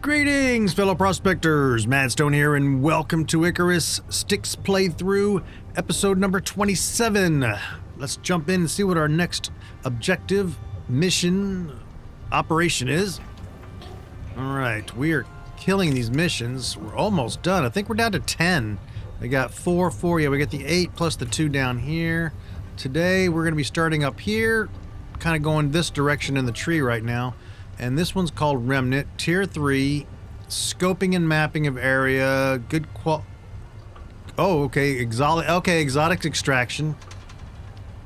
Greetings, fellow prospectors. Maddstone here, and welcome to Icarus Styx playthrough, episode number 27. Let's jump in and see what our next objective, mission, operation is. All right, we are killing these missions. We're almost done. I think we're down to 10. We got 4. Yeah, we got the 8 plus the 2 down here. Today, we're going to be starting up here, kind of going this direction in the tree right now. And this one's called Remnant, Tier 3, scoping and mapping of area, good exotic extraction,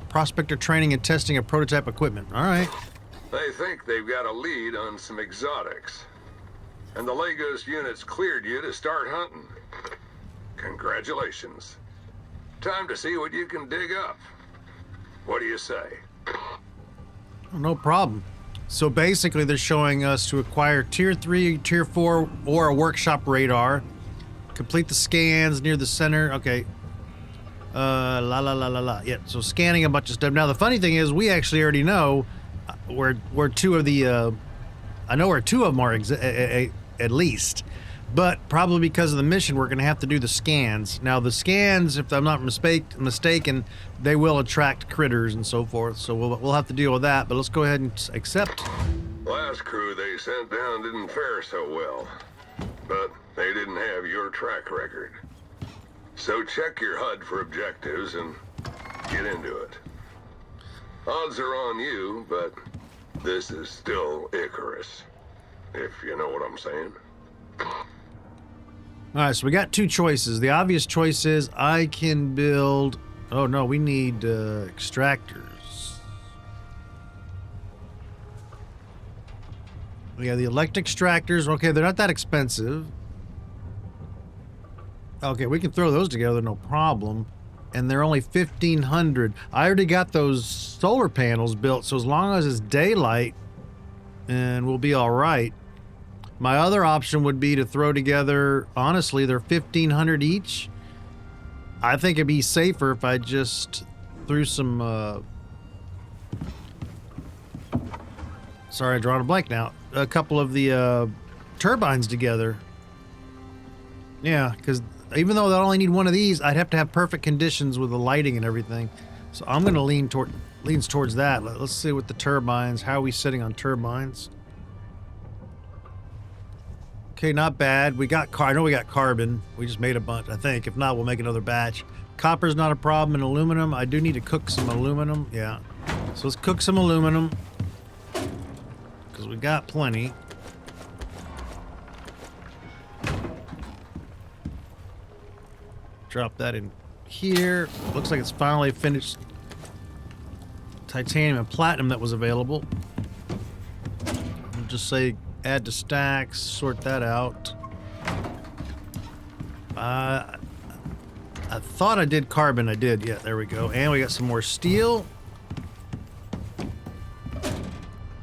prospector training and testing of prototype equipment. All right. They think they've got a lead on some exotics. And the Lagos unit's cleared you to start hunting. Congratulations. Time to see what you can dig up. What do you say? No problem. So basically they're showing us to acquire Tier 3, Tier 4, or a workshop radar. Complete the scans near the center. Okay. Yeah, so scanning a bunch of stuff. Now the funny thing is we actually already know where two of the... I know where 2 of them are at least. But probably because of the mission, we're going to have to do the scans. Now the scans, if I'm not mistaken, they will attract critters and so forth. So we'll have to deal with that. But let's go ahead and accept. Last crew they sent down didn't fare so well. But they didn't have your track record. So check your HUD for objectives and get into it. Odds are on you, but this is still Icarus. If you know what I'm saying. Alright, so we got 2 choices. The obvious choice is I can build... Oh no, we need extractors. We have the elect extractors. Okay, they're not that expensive. Okay, we can throw those together, no problem. And they're only 1,500. I already got those solar panels built, so as long as it's daylight, and we'll be alright. My other option would be to throw together, honestly, they're 1,500 each. I think it'd be safer if I just threw some, sorry, I drawn a blank now. A couple of the, turbines together. Yeah, because even though I only need one of these, I'd have to have perfect conditions with the lighting and everything. So I'm going to leans towards that. Let's see what the turbines, how are we sitting on turbines? Okay, not bad. I know we got carbon. We just made a bunch, I think. If not, we'll make another batch. Copper's not a problem, and aluminum. I do need to cook some aluminum. Yeah. So let's cook some aluminum. Because we got plenty. Drop that in here. Looks like it's finally finished. Titanium and platinum that was available. We'll just say... add to stacks, sort that out. I thought I did carbon. I did. Yeah, there we go. And we got some more steel.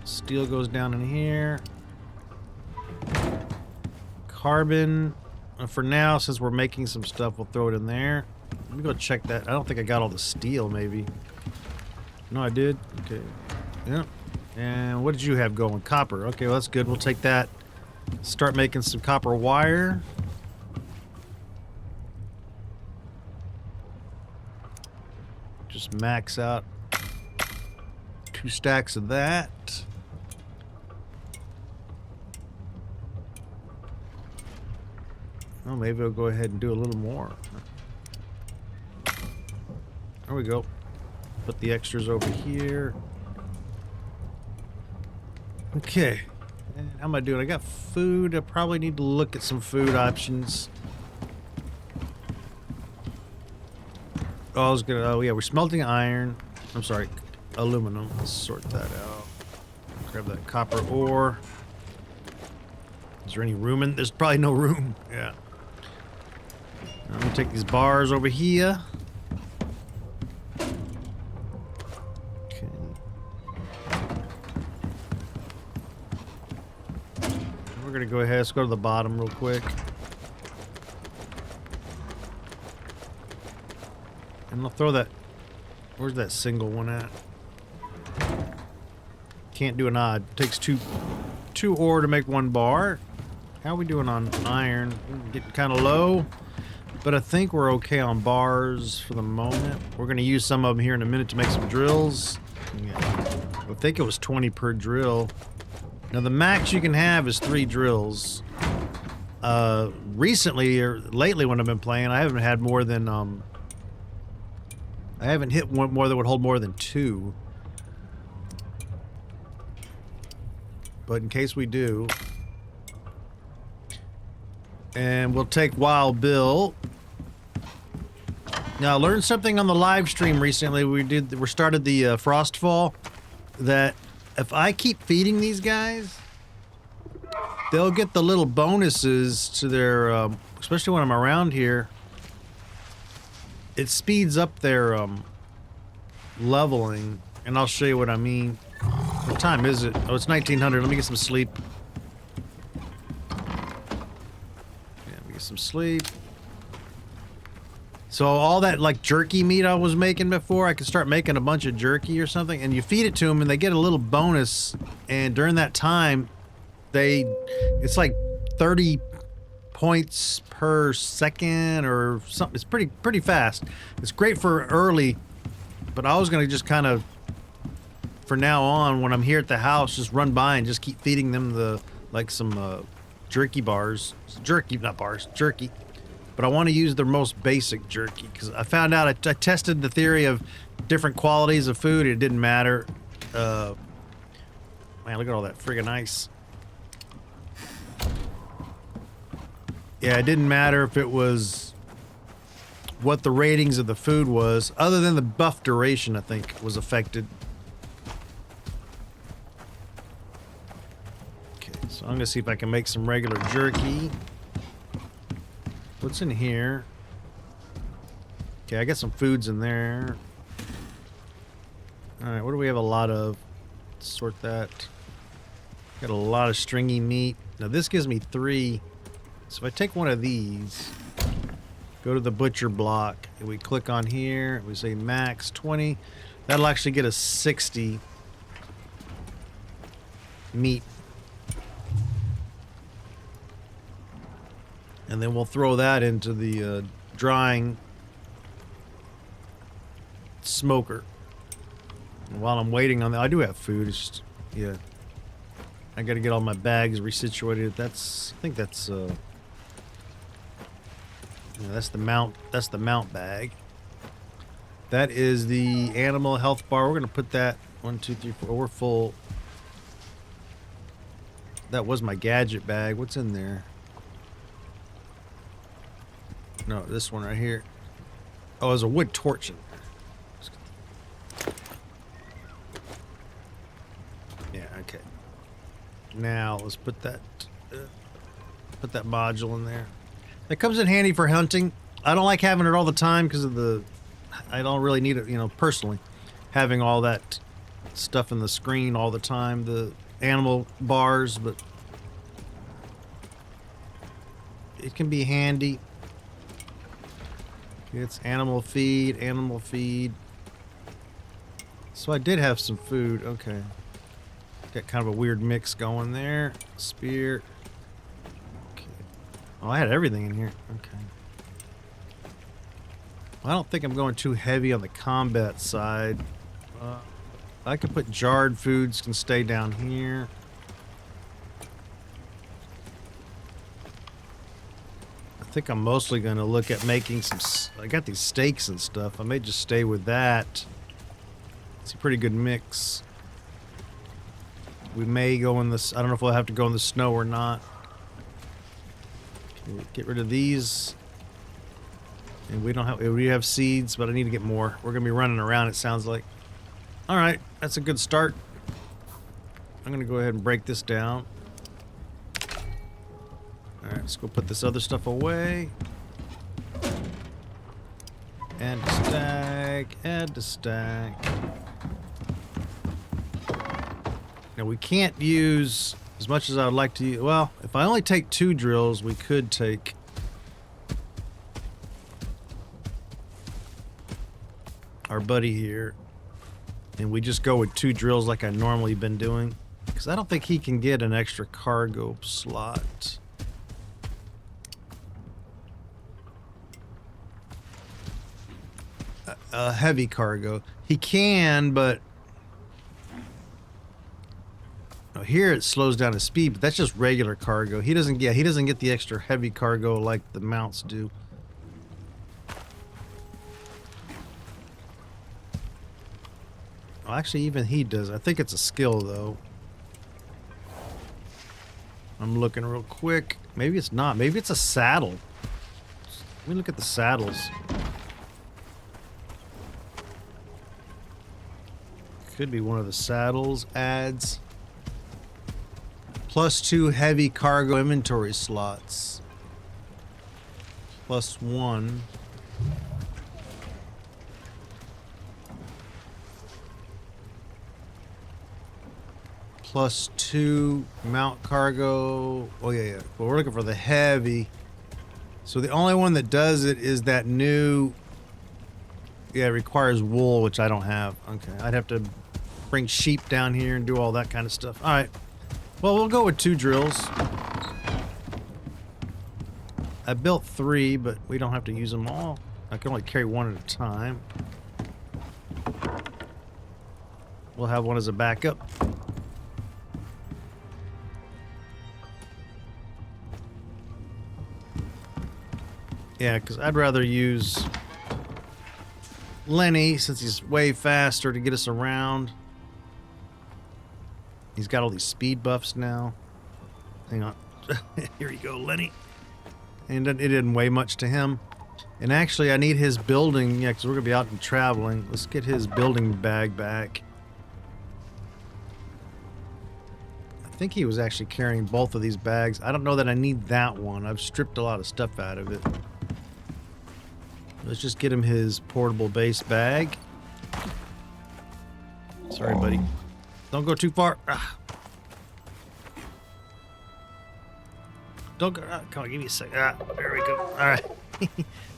Steel goes down in here. Carbon. For now, since we're making some stuff, we'll throw it in there. Let me go check that. I don't think I got all the steel, maybe. No, I did. Okay. Yeah. And what did you have going? Copper. Okay, well, that's good. We'll take that. Start making some copper wire. Just max out 2 stacks of that. Well, maybe I'll go ahead and do a little more. There we go. Put the extras over here. Okay, and how am I doing? I got food. I probably need to look at some food options. Oh, yeah, we're smelting iron. I'm sorry, aluminum. Let's sort that out. Grab that copper ore. Is there any room in? There's probably no room. Yeah. I'm gonna take these bars over here. We're gonna go ahead, let's go to the bottom real quick. And I'll throw that, where's that single one at? Can't do an odd. Takes two ore to make 1 bar. How are we doing on iron? We're getting kind of low, but I think we're okay on bars for the moment. We're going to use some of them here in a minute to make some drills. Yeah. I think it was 20 per drill. Now the max you can have is 3 drills. Recently or lately when I've been playing, I haven't had more than I haven't hit one more that would hold more than 2. But in case we do, and we'll take Wild Bill. Now I learned something on the live stream recently. We started the Frostfall, that if I keep feeding these guys, they'll get the little bonuses to their, especially when I'm around here. It speeds up their leveling, and I'll show you what I mean. What time is it? Oh, it's 1900. Let me get some sleep. Yeah, let me get some sleep. So all that like jerky meat I was making before, I could start making a bunch of jerky or something, and you feed it to them and they get a little bonus, and during that time it's like 30 points per second or something. It's pretty fast. It's great for early, but I was gonna just kind of, for now on, when I'm here at the house, just run by and just keep feeding them some jerky bars. Jerky, not bars, jerky. But I want to use the most basic jerky, because I found out, I tested the theory of different qualities of food. It didn't matter. Man, look at all that friggin' ice. Yeah, it didn't matter if it was what the ratings of the food was, other than the buff duration, I think, was affected. Okay, so I'm gonna see if I can make some regular jerky. What's in here? Okay, I got some foods in there. Alright, what do we have a lot of? Let's sort that. Got a lot of stringy meat. Now this gives me 3. So if I take one of these, go to the butcher block, and we click on here, we say max 20, that'll actually get us 60 meat. And then we'll throw that into the drying smoker. And while I'm waiting on that, I do have food. It's just, yeah, I got to get all my bags resituated. I think that's yeah, that's the mount. That's the mount bag. That is the animal health bar. We're gonna put that 1, 2, 3, 4. We're full. That was my gadget bag. What's in there? No, this one right here. Oh, there's a wood torch in there. Yeah, okay. Now let's put that module in there. It comes in handy for hunting. I don't like having it all the time because of I don't really need it, you know, personally, having all that stuff in the screen all the time, the animal bars, but it can be handy. It's animal feed, animal feed. So I did have some food. Okay. Got kind of a weird mix going there. Spear. Okay. Oh, I had everything in here. Okay. Well, I don't think I'm going too heavy on the combat side. I could put jarred foods, can stay down here. I think I'm mostly going to look at making some... I got these steaks and stuff. I may just stay with that. It's a pretty good mix. We may go in this... I don't know if we'll have to go in the snow or not. Okay, get rid of these. And we don't have... We have seeds, but I need to get more. We're going to be running around, it sounds like. Alright, that's a good start. I'm going to go ahead and break this down. Alright, let's go put this other stuff away. Add to stack, add to stack. Now we can't use as much as I would like to use. Well, if I only take 2 drills, we could take our buddy here. And we just go with 2 drills like I normally been doing. Because I don't think he can get an extra cargo slot. heavy cargo. He can, but here it slows down his speed, but that's just regular cargo. He doesn't get the extra heavy cargo like the mounts do. Well, actually, even he does. I think it's a skill, though. I'm looking real quick. Maybe it's not. Maybe it's a saddle. Let me look at the saddles. Could be one of the saddles adds. +2 heavy cargo inventory slots. +1. +2 mount cargo. Oh yeah. But we're looking for the heavy. So the only one that does it is that new. Yeah, it requires wool, which I don't have. Okay, I'd have to bring sheep down here and do all that kind of stuff. All right. Well, we'll go with 2 drills. I built 3, but we don't have to use them all. I can only carry 1 at a time. We'll have 1 as a backup. Yeah, because I'd rather use Lenny, since he's way faster to get us around. He's got all these speed buffs now. Hang on. Here you go, Lenny. And it didn't weigh much to him. And actually, I need his building. Yeah, because we're going to be out and traveling. Let's get his building bag back. I think he was actually carrying both of these bags. I don't know that I need that one. I've stripped a lot of stuff out of it. Let's just get him his portable base bag. Sorry, buddy. Don't go too far. Ah. Don't go. Come on, give me a sec. Ah, there we go. All right.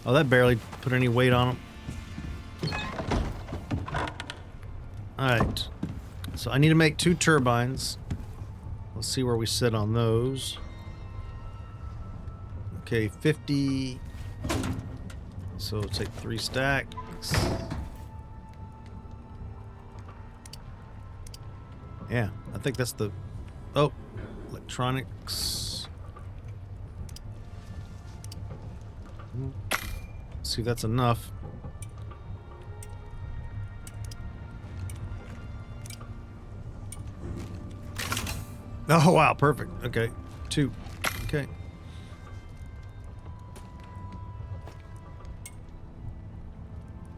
Oh, that barely put any weight on him. All right. So I need to make 2 turbines. Let's see where we sit on those. Okay, 50. So we'll take 3 stacks. Yeah, I think that's the... Oh, electronics. Let's see if that's enough. Oh, wow, perfect. Okay, 2. Okay.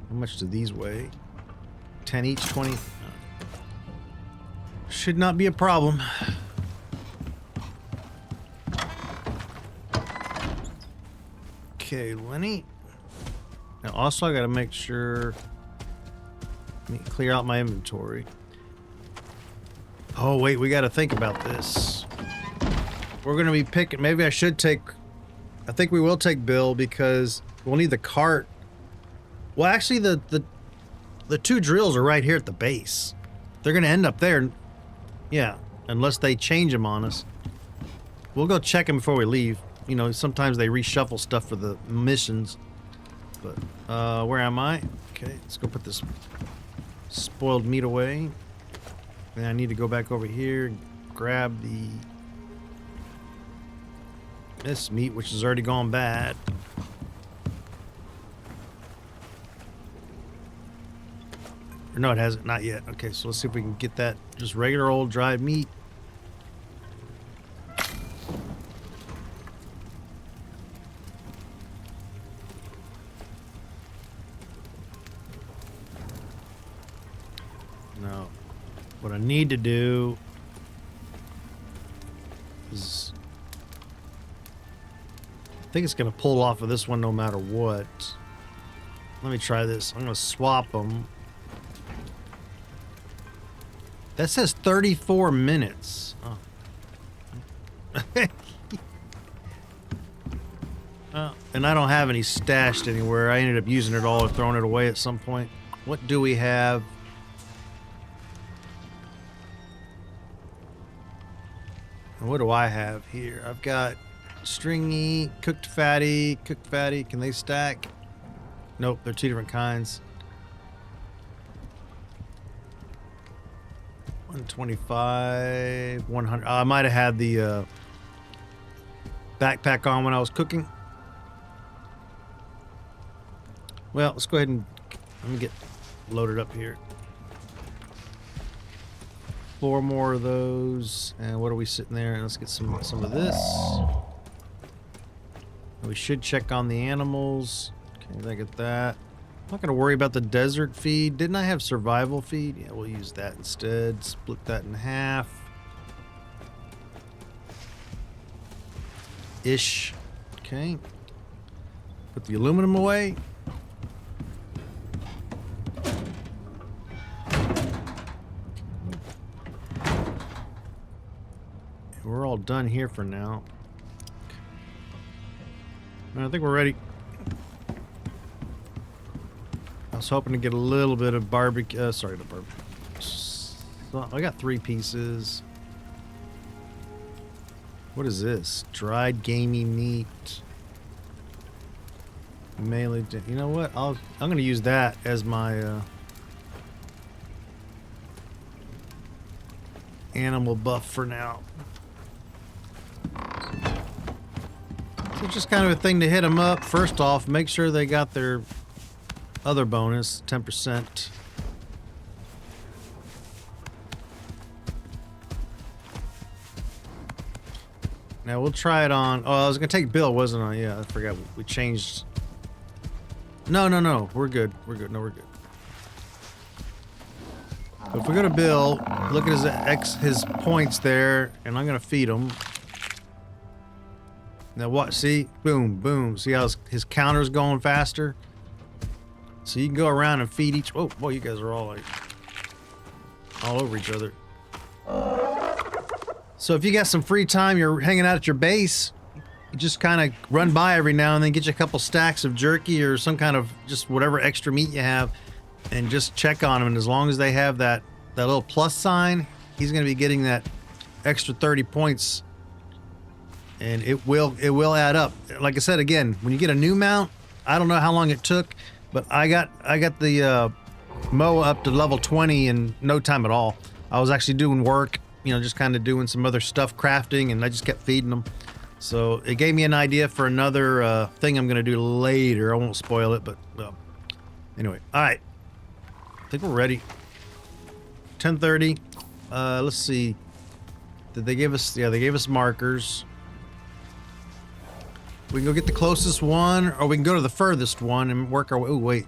How much do these weigh? 10 each, 20? Should not be a problem. Okay, Lenny. Now also I gotta make sure, let me clear out my inventory. Oh wait, we gotta think about this. We're gonna be picking, maybe I should take, I think we will take Bill because we'll need the cart. Well, actually the 2 drills are right here at the base. They're gonna end up there. Yeah, unless they change them on us. We'll go check them before we leave. You know, sometimes they reshuffle stuff for the missions. But, where am I? Okay, let's go put this spoiled meat away. And I need to go back over here, grab this meat, which has already gone bad. No, it hasn't. Not yet. Okay, so let's see if we can get that just regular old dried meat. No. What I need to do is... I think it's going to pull off of this one no matter what. Let me try this. I'm going to swap them. That says 34 minutes. Oh. And I don't have any stashed anywhere. I ended up using it all or throwing it away at some point. What do we have? What do I have here? I've got stringy, cooked fatty. Can they stack? Nope, they're 2 different kinds. 125, 100. I might have had the backpack on when I was cooking. Well, let's go ahead and let me get loaded up here. 4 more of those. And what are we sitting there? And let's get some of this. We should check on the animals. Okay, I get that. I'm not going to worry about the desert feed. Didn't I have survival feed? Yeah, we'll use that instead. Split that in half. Ish. Okay. Put the aluminum away. We're all done here for now. I think we're ready. I was hoping to get a little bit of barbecue. Sorry, the barbecue. So I got 3 pieces. What is this? Dried gamey meat. Melee. You know what? I'm gonna use that as my animal buff for now. So just kind of a thing to hit them up. First off, make sure they got their other bonus, 10%. Now we'll try it on. Oh, I was gonna take Bill, wasn't I? Yeah, I forgot. We changed. No. We're good. We're good. No, we're good. So if we go to Bill, look at his points there, and I'm gonna feed him. Now what? See? Boom, boom. See how his counter's going faster? So you can go around and feed each... Oh, boy, you guys are all like... all over each other. So if you got some free time, you're hanging out at your base, you just kind of run by every now and then, get you a couple stacks of jerky or some kind of just whatever extra meat you have, and just check on them. And as long as they have that little plus sign, he's going to be getting that extra 30 points. And it will add up. Like I said, again, when you get a new mount, I don't know how long it took, but I got the Moa up to level 20 in no time at all. I was actually doing work, you know, just kind of doing some other stuff, crafting, and I just kept feeding them. So it gave me an idea for another thing I'm going to do later. I won't spoil it, but anyway. All right. I think we're ready. 10:30. Let's see. Did they give us... Yeah, they gave us markers. We can go get the closest one, or we can go to the furthest one and work our way. Oh, wait.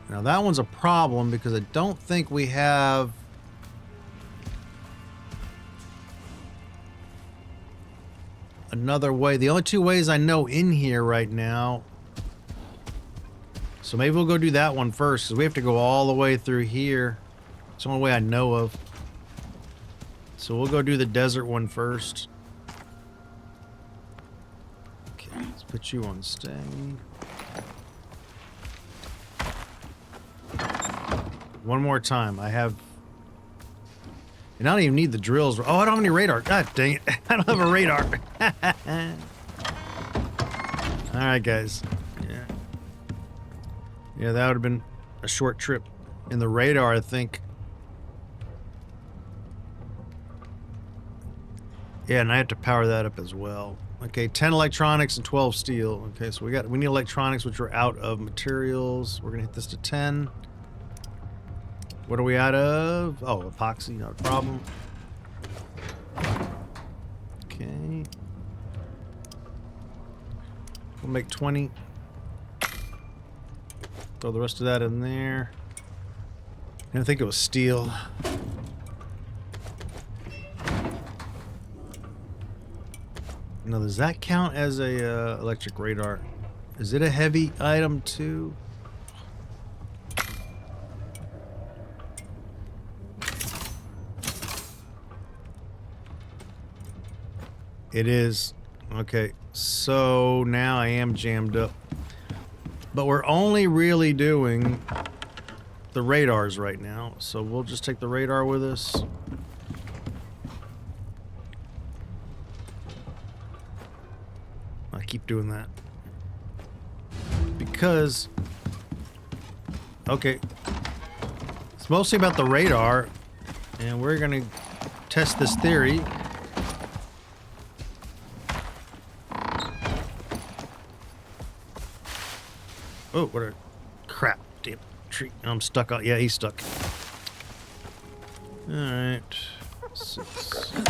Now, that one's a problem because I don't think we have... another way. The only 2 ways I know in here right now. So maybe we'll go do that one first, because we have to go all the way through here. It's the only way I know of. So we'll go do the desert one first. Let's put you on stay. One more time. I have... and I don't even need the drills. Oh, I don't have any radar. God dang it. I don't have a radar. Alright, guys. Yeah. Yeah, that would have been a short trip. In the radar, I think. Yeah, and I have to power that up as well. Okay, 10 electronics and 12 steel. Okay, so we need electronics, which are out of materials. We're gonna hit this to 10. What are we out of? Oh, epoxy, not a problem. Okay. We'll make 20. Throw the rest of that in there. I think it was steel. Now, does that count as a electric radar? Is it a heavy item too? It is. Okay, so now I am jammed up. But we're only really doing the radars right now, so we'll just take the radar with us. I keep doing that because, okay, it's mostly about the radar. And we're gonna test this theory. Oh, what a crap. Damn tree. I'm stuck on. Yeah, he's stuck. Alright. 6. There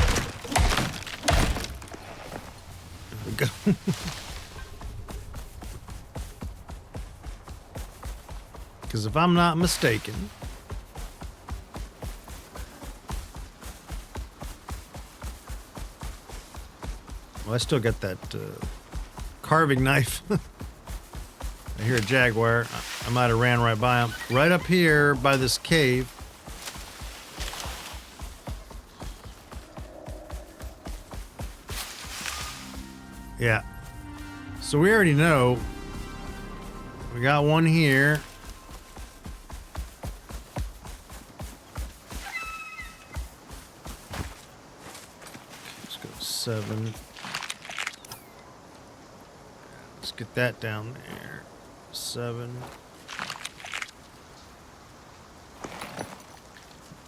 we go. Because if I'm not mistaken, well, I still got that carving knife. I hear a jaguar. I might have ran right by him. Right up here by this cave. Yeah. So we already know. We got one here. Let's go 7. Let's get that down there. 7.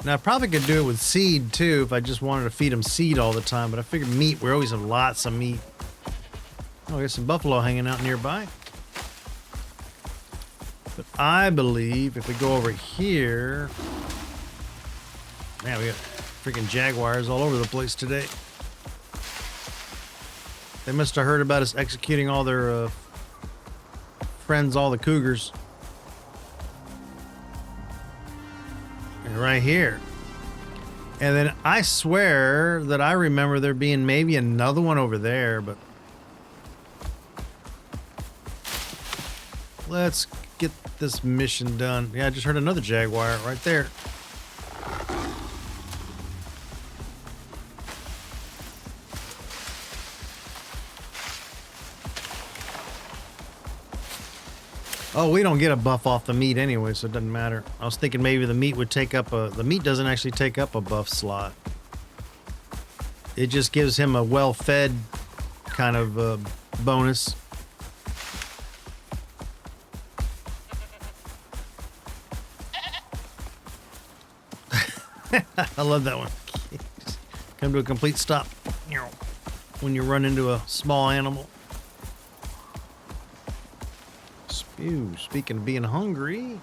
Now I probably could do it with seed too if I just wanted to feed them seed all the time, but I figured meat, we always have lots of meat. Oh, there's some buffalo hanging out nearby. But I believe if we go over here, man, we got freaking jaguars all over the place today. They must have heard about us executing all their friends, all the cougars. And right here. And then I swear that I remember there being maybe another one over there, but let's get this mission done. Yeah, I just heard another jaguar right there. Oh, we don't get a buff off the meat anyway, so it doesn't matter. I was thinking maybe the meat would take up a... The meat doesn't actually take up a buff slot. It just gives him a well-fed kind of bonus. I love that one. Come to a complete stop when you run into a small animal. Ew, speaking of being hungry,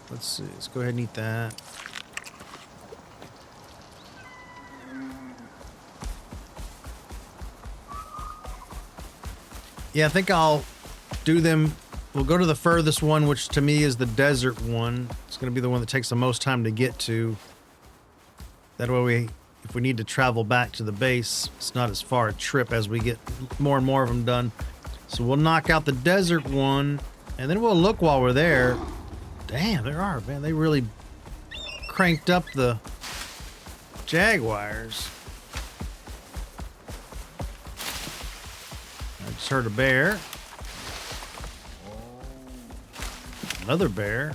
let's see, let's go ahead and eat that. Yeah, I think I'll do them. We'll go to the furthest one, which to me is the desert one. It's going to be the one that takes the most time to get to. That way, if we need to travel back to the base, it's not as far a trip as we get more and more of them done. So we'll knock out the desert one. And then we'll look while we're there. Damn, there are, man. They really cranked up the jaguars. I just heard a bear. Another bear.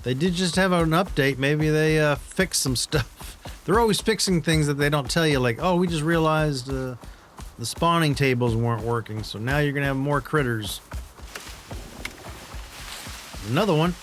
They did just have an update. Maybe they fixed some stuff. They're always fixing things that they don't tell you. Like, oh, we just realized... the spawning tables weren't working, so now you're gonna have more critters. Another one.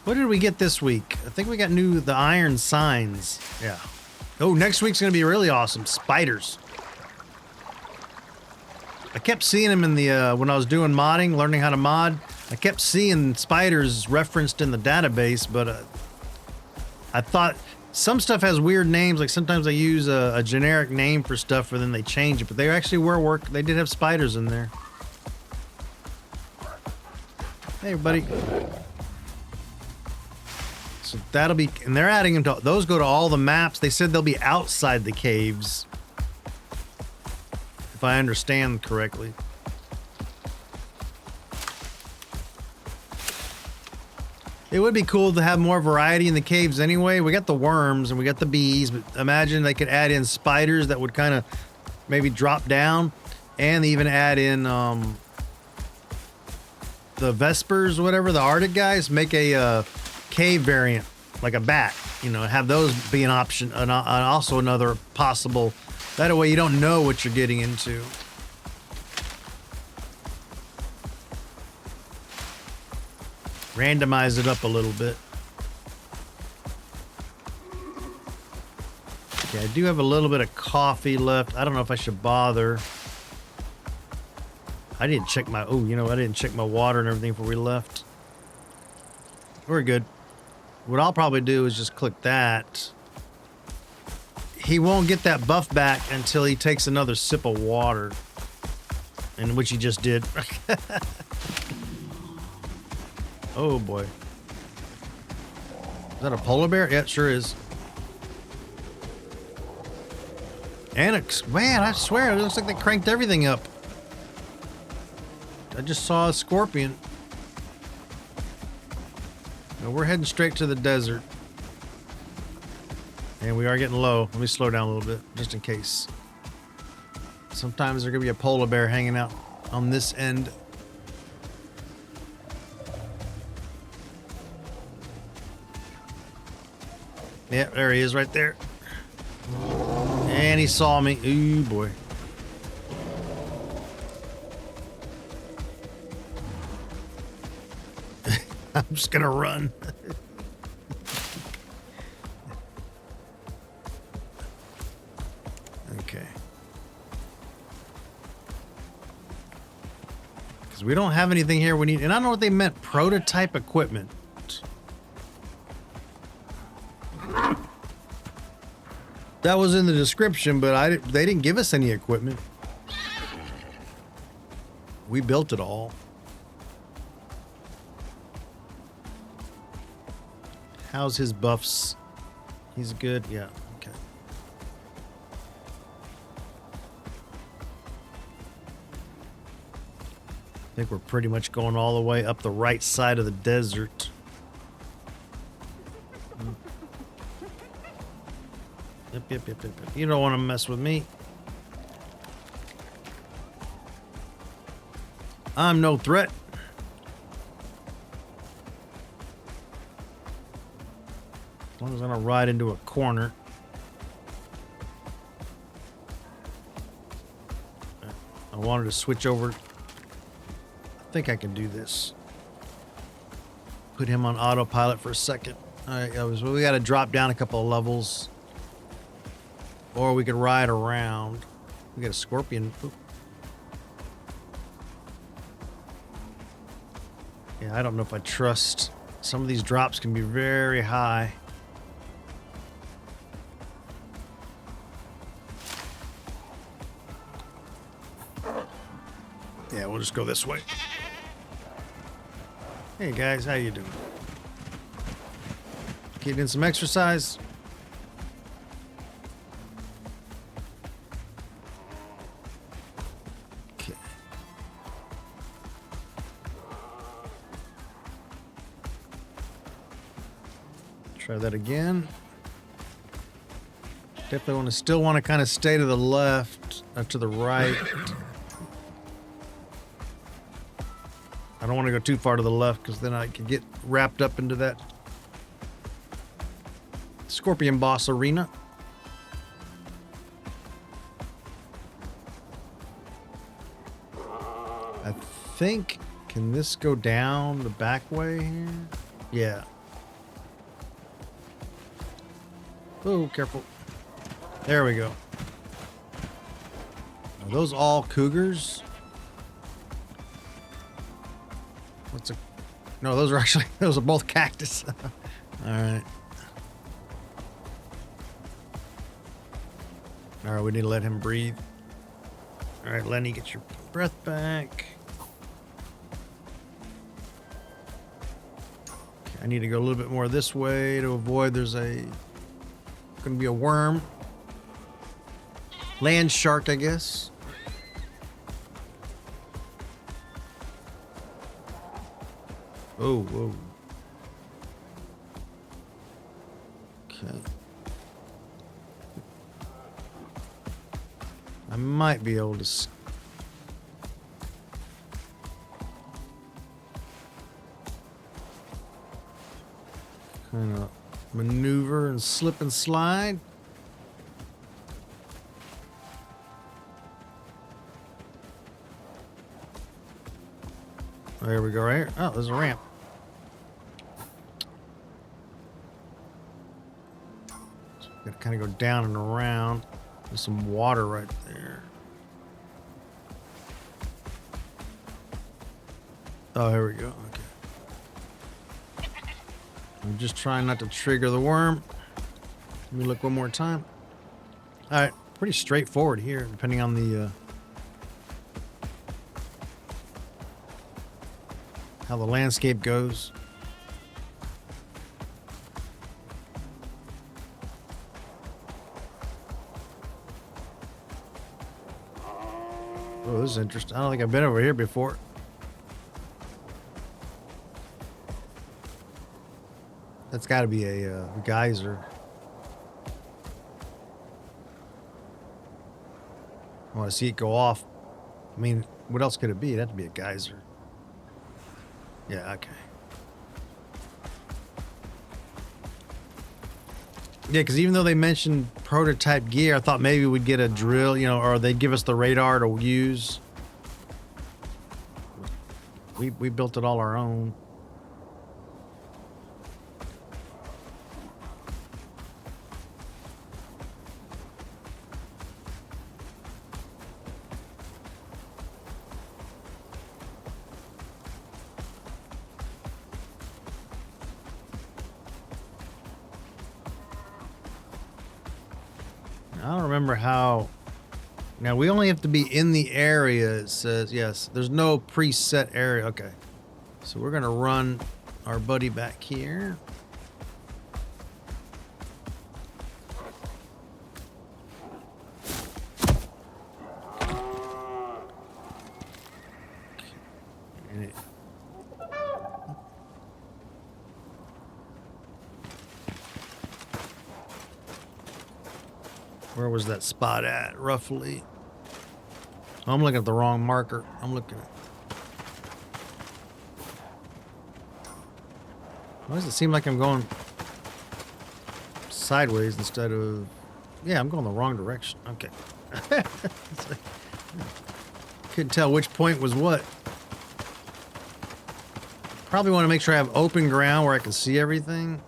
What did we get this week? I think we got the iron signs. Yeah. Oh, next week's gonna be really awesome. Spiders. I kept seeing them in the, when I was doing modding, learning how to mod, I kept seeing spiders referenced in the database, but I thought some stuff has weird names, like sometimes they use a generic name for stuff and then they change it, but they actually they did have spiders in there. Hey everybody. So that'll be, and they're adding them to, those go to all the maps. They said they'll be outside the caves. If I understand correctly. It would be cool to have more variety in the caves anyway. We got the worms and we got the bees, but imagine they could add in spiders that would kind of maybe drop down, and even add in the Vespers or whatever, the Arctic guys, make a cave variant, like a bat. You know, have those be an option, and also another possible. That way you don't know what you're getting into. Randomize it up a little bit. Okay, I do have a little bit of coffee left. I don't know if I should bother. I didn't check my, oh, you know, I didn't check my water and everything before we left. We're good. What I'll probably do is just click that. He won't get that buff back until he takes another sip of water. And which he just did. Oh boy. Is that a polar bear? Yeah, it sure is. And it's, man, I swear, it looks like they cranked everything up. I just saw a scorpion. Now we're heading straight to the desert. And we are getting low. Let me slow down a little bit, just in case. Sometimes there's gonna be a polar bear hanging out on this end. Yeah, there he is right there. And he saw me. Ooh, boy. I'm just gonna run. Okay. Because we don't have anything here we need. And I don't know what they meant, prototype equipment. That was in the description, but they didn't give us any equipment. We built it all. How's his buffs? He's good? Yeah, okay. I think we're pretty much going all the way up the right side of the desert. Yep. You don't want to mess with me. I'm no threat. As long as I don't ride into a corner. I wanted to switch over. I think I can do this. Put him on autopilot for a second. All right, we got to drop down a couple of levels. Or we could ride around. We got a scorpion. Oop. Yeah, I don't know if I trust. Some of these drops can be very high. Yeah, we'll just go this way. Hey guys, how you doing? Getting in some exercise? Try that again. Definitely still want to kind of stay to the left, to the right. I don't want to go too far to the left because then I can get wrapped up into that Scorpion Boss arena. I think, can this go down the back way here? Yeah. Oh, careful. There we go. Are those all cougars? What's a... No, those are both cactus. Alright. Alright, we need to let him breathe. Alright, Lenny, get your breath back. Okay, I need to go a little bit more this way to avoid gonna be a worm. Land shark, I guess. Oh, whoa. Okay. I might be able to... Kind of maneuver and slip and slide. There we go, right here. Oh, there's a ramp. Gotta kind of go down and around. There's some water right there. Oh, here we go. Okay. I'm just trying not to trigger the worm. Let me look one more time. All right, pretty straightforward here, depending on the how the landscape goes. Oh, this is interesting. I don't think I've been over here before. That's got to be a geyser. I want to see it go off. I mean, what else could it be? It'd have to be a geyser. Yeah, okay. Yeah, because even though they mentioned prototype gear, I thought maybe we'd get a drill, you know, or they'd give us the radar to use. We built it all our own. I don't remember how. Now we only have to be in the area. It says yes. There's no preset area. Okay, so we're gonna run our buddy back here. Where was that spot at, roughly? I'm looking at the wrong marker. I'm looking at... Why does it seem like I'm going sideways instead of... Yeah, I'm going the wrong direction. Okay. Couldn't tell which point was what. Probably want to make sure I have open ground where I can see everything.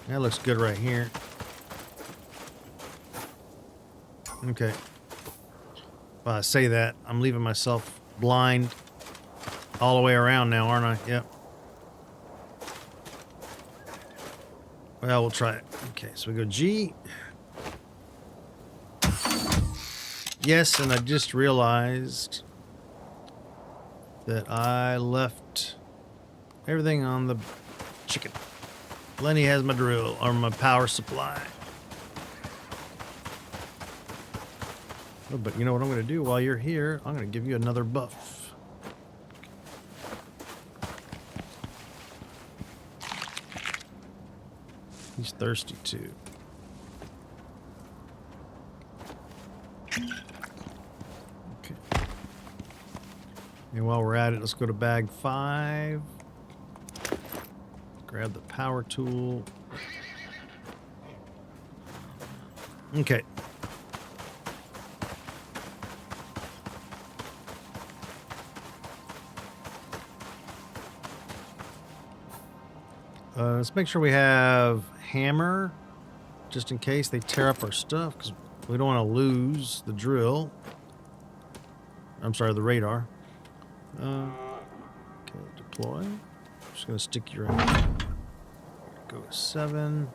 That looks good right here. Okay. Well, I say that, I'm leaving myself blind all the way around now, aren't I? Yep. Well, we'll try it. Okay, so we go G. Yes, and I just realized that I left everything on the chicken. Lenny has my drill, or my power supply. Oh, but you know what I'm going to do while you're here? I'm going to give you another buff. He's thirsty too. Okay. And while we're at it, let's go to bag 5. Grab the power tool. Okay. Let's make sure we have hammer, just in case they tear up our stuff, because we don't want to lose the drill. I'm sorry, the radar. Okay, deploy. I'm just going to stick you right. Go 7.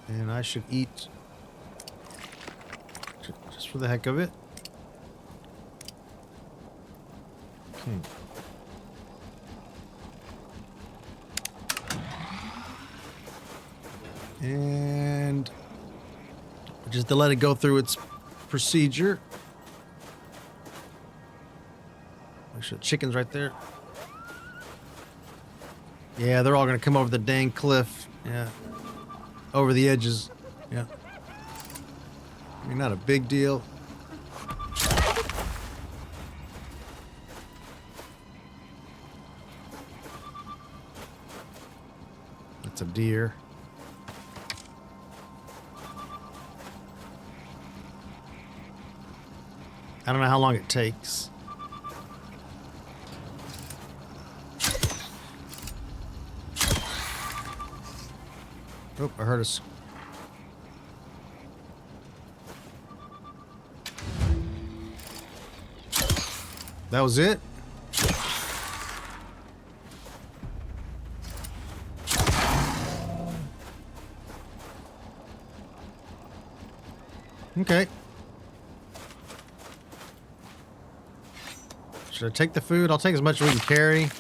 And I should eat just for the heck of it. Okay. And just to let it go through its procedure. Make sure the chicken's right there. Yeah, they're all gonna come over the dang cliff. Yeah. Over the edges. Yeah. I mean, not a big deal. That's a deer. I don't know how long it takes. Oh, I heard us. That was it? Okay. Should I take the food? I'll take as much as we can carry.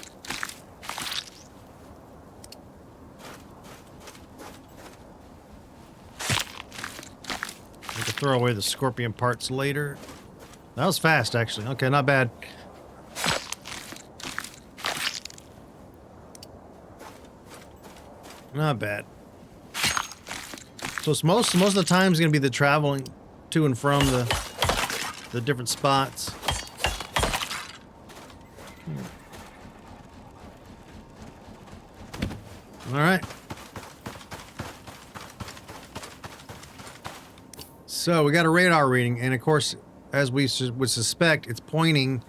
We can throw away the scorpion parts later. That was fast, actually. Okay, not bad. Not bad. So it's most of the time is going to be the traveling to and from the different spots. All right. So we got a radar reading, and of course, as we would suspect, it's pointing.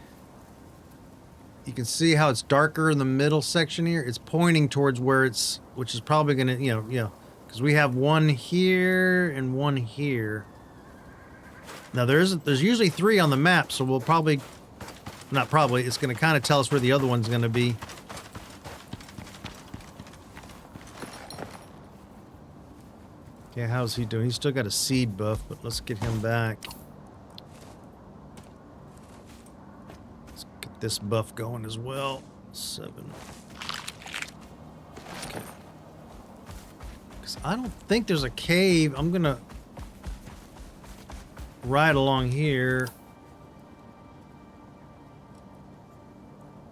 You can see how it's darker in the middle section here. It's pointing towards where it's, which is probably going to, because we have one here and one here. Now there's usually 3 on the map, so we'll probably, not probably, it's going to kind of tell us where the other one's going to be. Yeah, how's he doing? He's still got a seed buff, but let's get him back. Let's get this buff going as well. 7. Okay. Because I don't think there's a cave. I'm going to ride along here.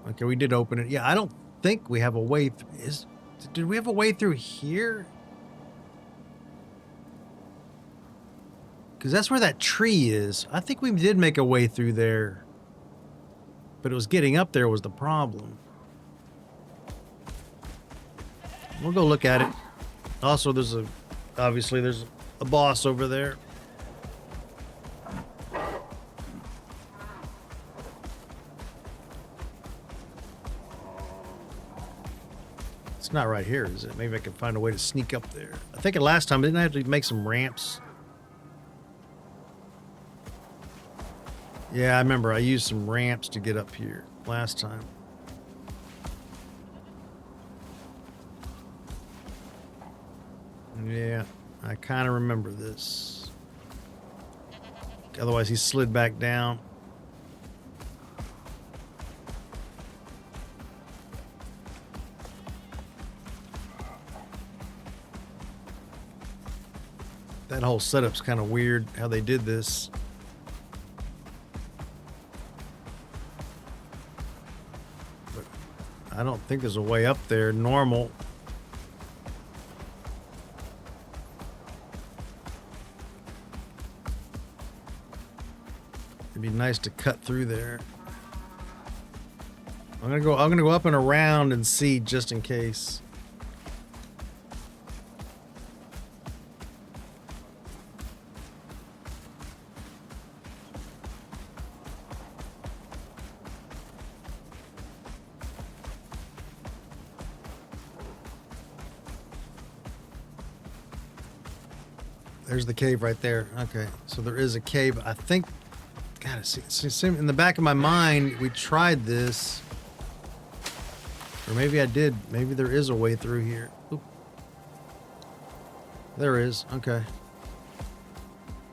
Okay, we did open it. Yeah, I don't think we have a way through. Did we have a way through here? Because that's where that tree is. I think we did make a way through there. But it was getting up there was the problem. We'll go look at it. Also, obviously there's a boss over there. It's not right here, is it? Maybe I can find a way to sneak up there. I think last time, didn't I have to make some ramps? Yeah, I remember I used some ramps to get up here last time. Yeah, I kind of remember this. Otherwise, he slid back down. That whole setup's kind of weird, how they did this. I don't think there's a way up there normal. It'd be nice to cut through there. I'm gonna go up and around and see just in case. There's the cave right there. Okay, so there is a cave. I think, God, see, in the back of my mind, we tried this. Or maybe I did. Maybe there is a way through here. Oop. There is. Okay. All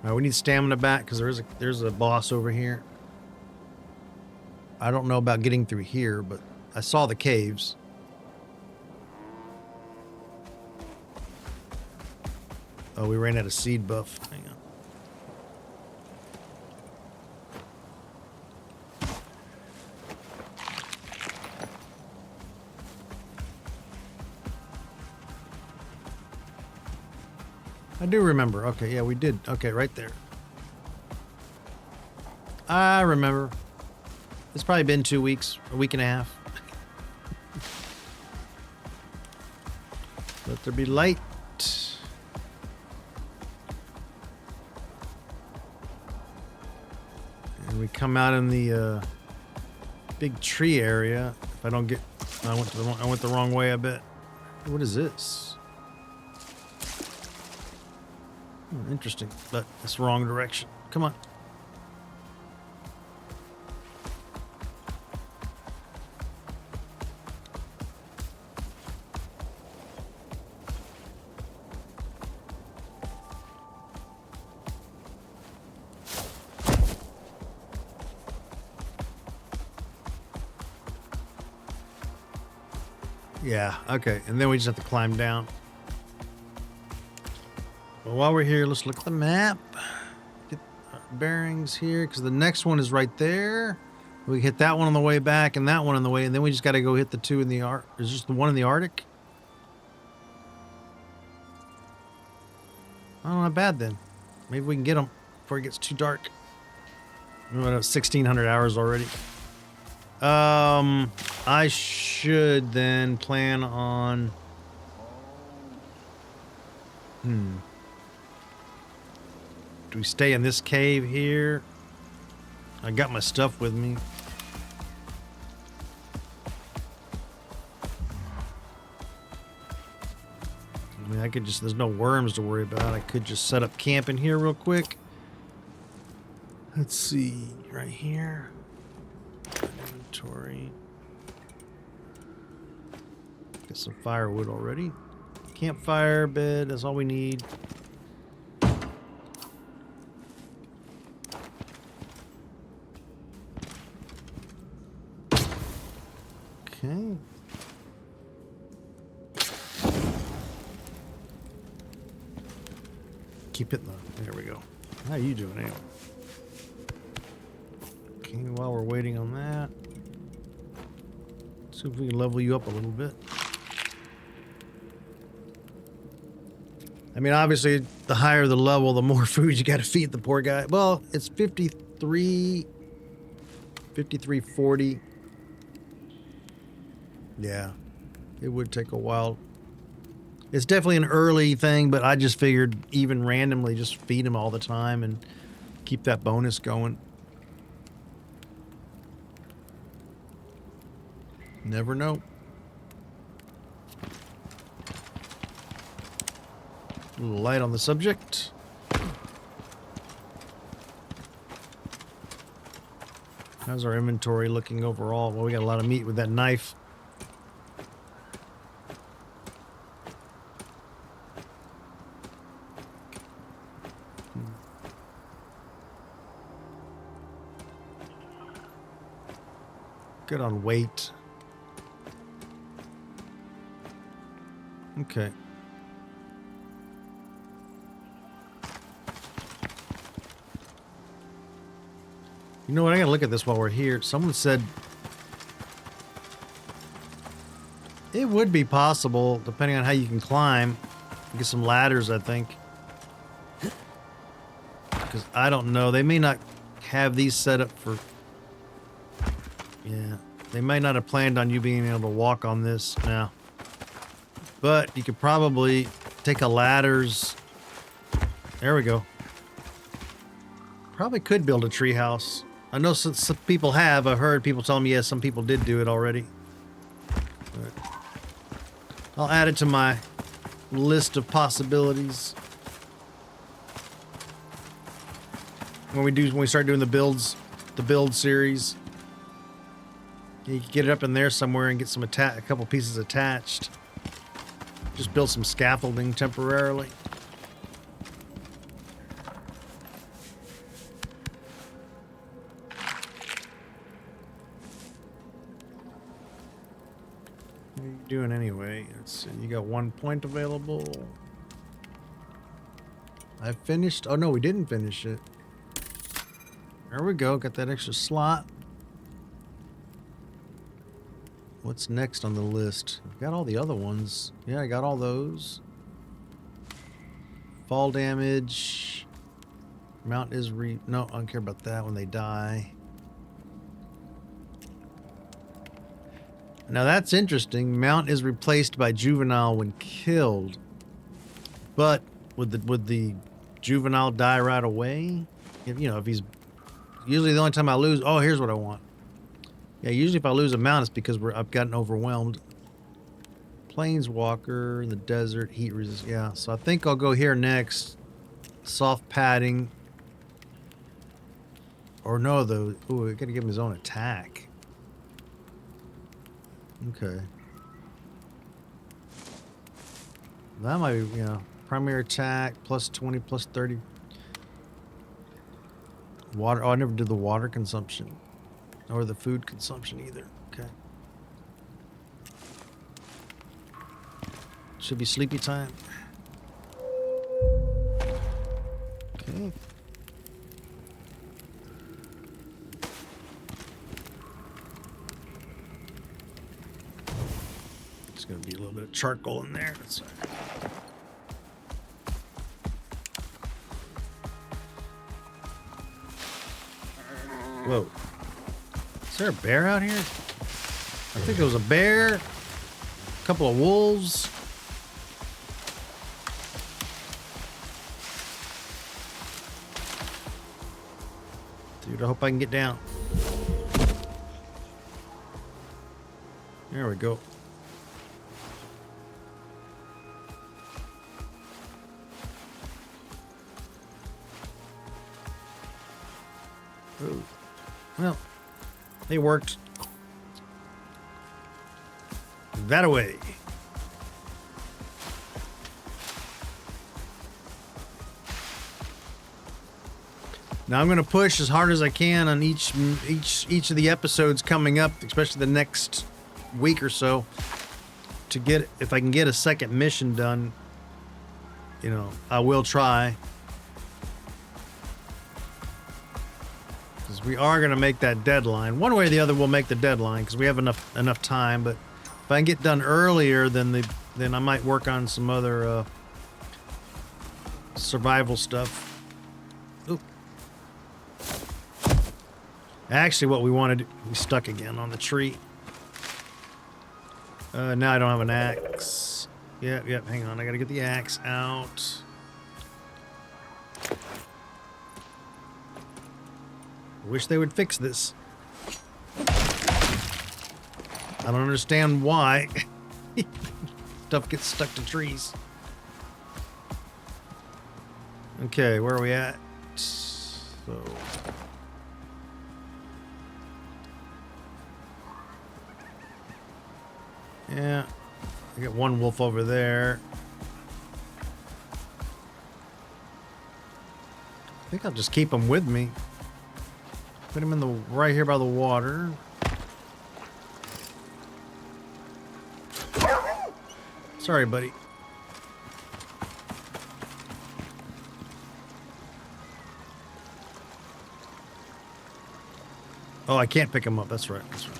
right, we need stamina back because there's a boss over here. I don't know about getting through here, but I saw the caves. Oh, we ran out of seed buff. Hang on. I do remember. Okay, yeah, we did. Okay, right there. I remember. It's probably been 2 weeks, a week and a half. Let there be light. And we come out in the big tree area. If I don't get, I went the wrong way, I bet. What is this? Interesting, but it's the wrong direction. Come on. Yeah, okay, and then we just have to climb down. Well, while we're here, let's look at the map. Get our bearings here, because the next one is right there. We hit that one on the way back and that one on the way, and then we just got to go hit the two in the Arctic. Is just the one in the Arctic? Oh, not bad then. Maybe we can get them before it gets too dark. We have 1,600 hours already. I should then plan on... Do we stay in this cave here? I got my stuff with me. I mean, I could just... There's no worms to worry about. I could just set up camp in here real quick. Let's see. Right here. Inventory. Get some firewood already. Campfire, bed, that's all we need. Okay. Keep hitting the... There we go. How are you doing anyway? Okay, while we're waiting on that, see if we can level you up a little bit. I mean, obviously, the higher the level, the more food you got to feed the poor guy. Well, it's 5340. Yeah, it would take a while. It's definitely an early thing, but I just figured even randomly just feed him all the time and keep that bonus going. Never know. A little light on the subject. How's our inventory looking overall? Well, we got a lot of meat with that knife. Good on weight. Okay. You know what? I gotta look at this while we're here. Someone said it would be possible, depending on how you can climb, to get some ladders, I think. Because I don't know. They may not have these set up for... Yeah. They might not have planned on you being able to walk on this now. But you could probably take a ladders. There we go. Probably could build a tree house. I know some people have. I've heard people tell me, yes, some people did do it already. But I'll add it to my list of possibilities. When we start doing the build series. You can get it up in there somewhere and get some a couple pieces attached. Just build some scaffolding temporarily. What are you doing anyway? Let's see. You got 1 point available. I finished. Oh no, we didn't finish it. There we go. Got that extra slot. What's next on the list? I've got all the other ones. Yeah, I got all those. Fall damage. Mount is no, I don't care about that when they die. Now that's interesting. Mount is replaced by juvenile when killed. But would the juvenile die right away? If, you know, if he's usually the only time I lose. Oh, here's what I want. Yeah, usually if I lose a mount, it's because I've gotten overwhelmed. Planeswalker in the desert, heat resist. Yeah, so I think I'll go here next. Soft padding. Or no, though. Ooh, I gotta give him his own attack. Okay. That might be, you know, primary attack, plus 20, plus 30. Water. Oh, I never did the water consumption. Or the food consumption either. Okay. Should be sleepy time. Okay. There's going to be a little bit of charcoal in there. That's all right. Whoa. Is there a bear out here? I think there was a bear. A couple of wolves. Dude, I hope I can get down. There we go. Ooh. Well, they worked. That away. Now I'm going to push as hard as I can on each of the episodes coming up, especially the next week or so, to get, if I can get a second mission done, you know, I will try. Because we are going to make that deadline. One way or the other, we'll make the deadline because we have enough time. But if I can get done earlier, then I might work on some other survival stuff. Oop. Actually, what we wanted, we stuck again on the tree. Now I don't have an axe. Yep, hang on. I gotta get the axe out. I wish they would fix this. I don't understand why stuff gets stuck to trees. Okay, where are we at? So... yeah, I got one wolf over there. I think I'll just keep him with me. Put him in the right here by the water. Sorry, buddy. Oh, I can't pick him up. That's right. That's right.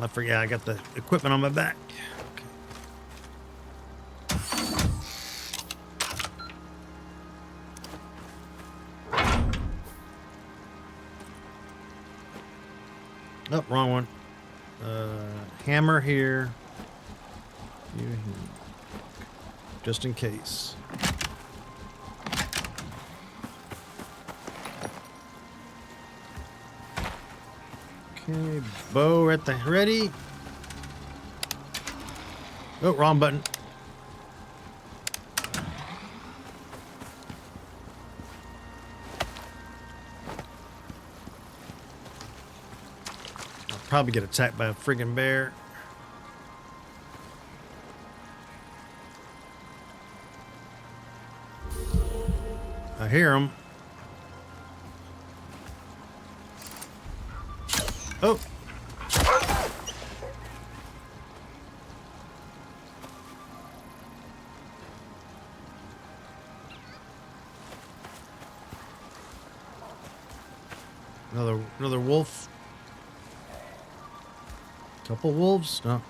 I forget, I got the equipment on my back. Okay. Oh, wrong one. Hammer here. You here. Just in case. Okay, bow at the ready. Oh, wrong button. I'll probably get attacked by a friggin' bear. I hear him. Oh. Another wolf. Couple wolves? No.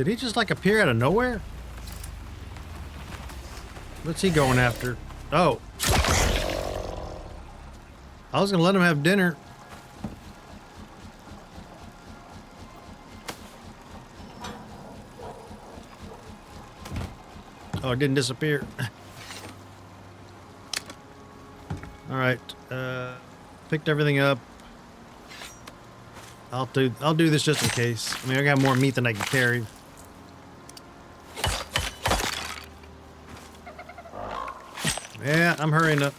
Did he just like appear out of nowhere? What's he going after? Oh. I was gonna let him have dinner. Oh, it didn't disappear. All right, picked everything up. I'll do this just in case. I mean, I got more meat than I can carry. Yeah, I'm hurrying up.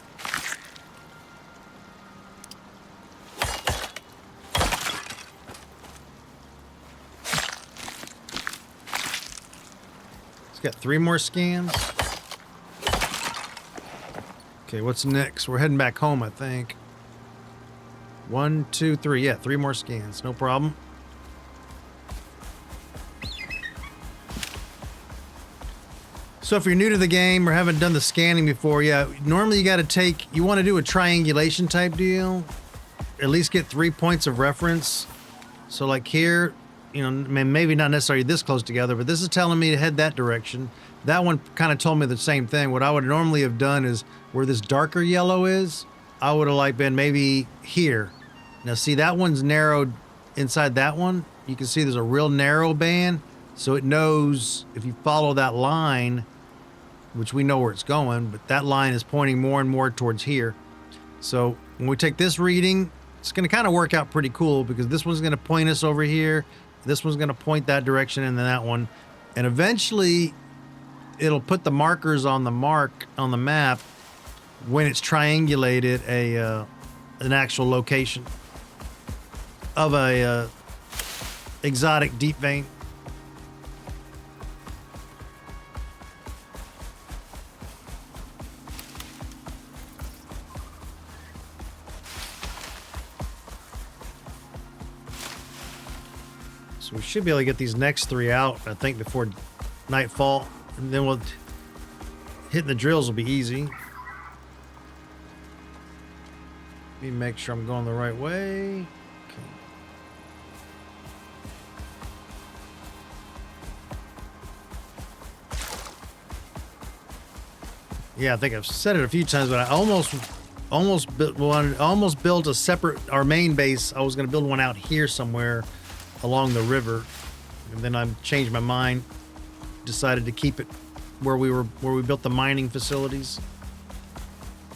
It's got 3 more scans. Okay, what's next? We're heading back home, I think. 1, 2, 3. Yeah, 3 more scans. No problem. So if you're new to the game or haven't done the scanning before, yeah, normally you want to do a triangulation type deal. At least get 3 points of reference. So like here, you know, maybe not necessarily this close together, but this is telling me to head that direction. That one kind of told me the same thing. What I would normally have done is where this darker yellow is, I would have like been maybe here. Now see, that one's narrowed inside that one. You can see there's a real narrow band. So it knows if you follow that line, which we know where it's going, but that line is pointing more and more towards here. So when we take this reading, it's going to kind of work out pretty cool because this one's going to point us over here. This one's going to point that direction and then that one. And eventually it'll put the markers on the map when it's triangulated an actual location of a exotic deep vein. So we should be able to get these next 3 out, I think, before nightfall, and then hitting the drills will be easy. Let me make sure I'm going the right way. Okay. Yeah, I think I've said it a few times, but I almost built a separate, our main base. I was going to build one out here somewhere along the river, and then I changed my mind, decided to keep it where we built the mining facilities,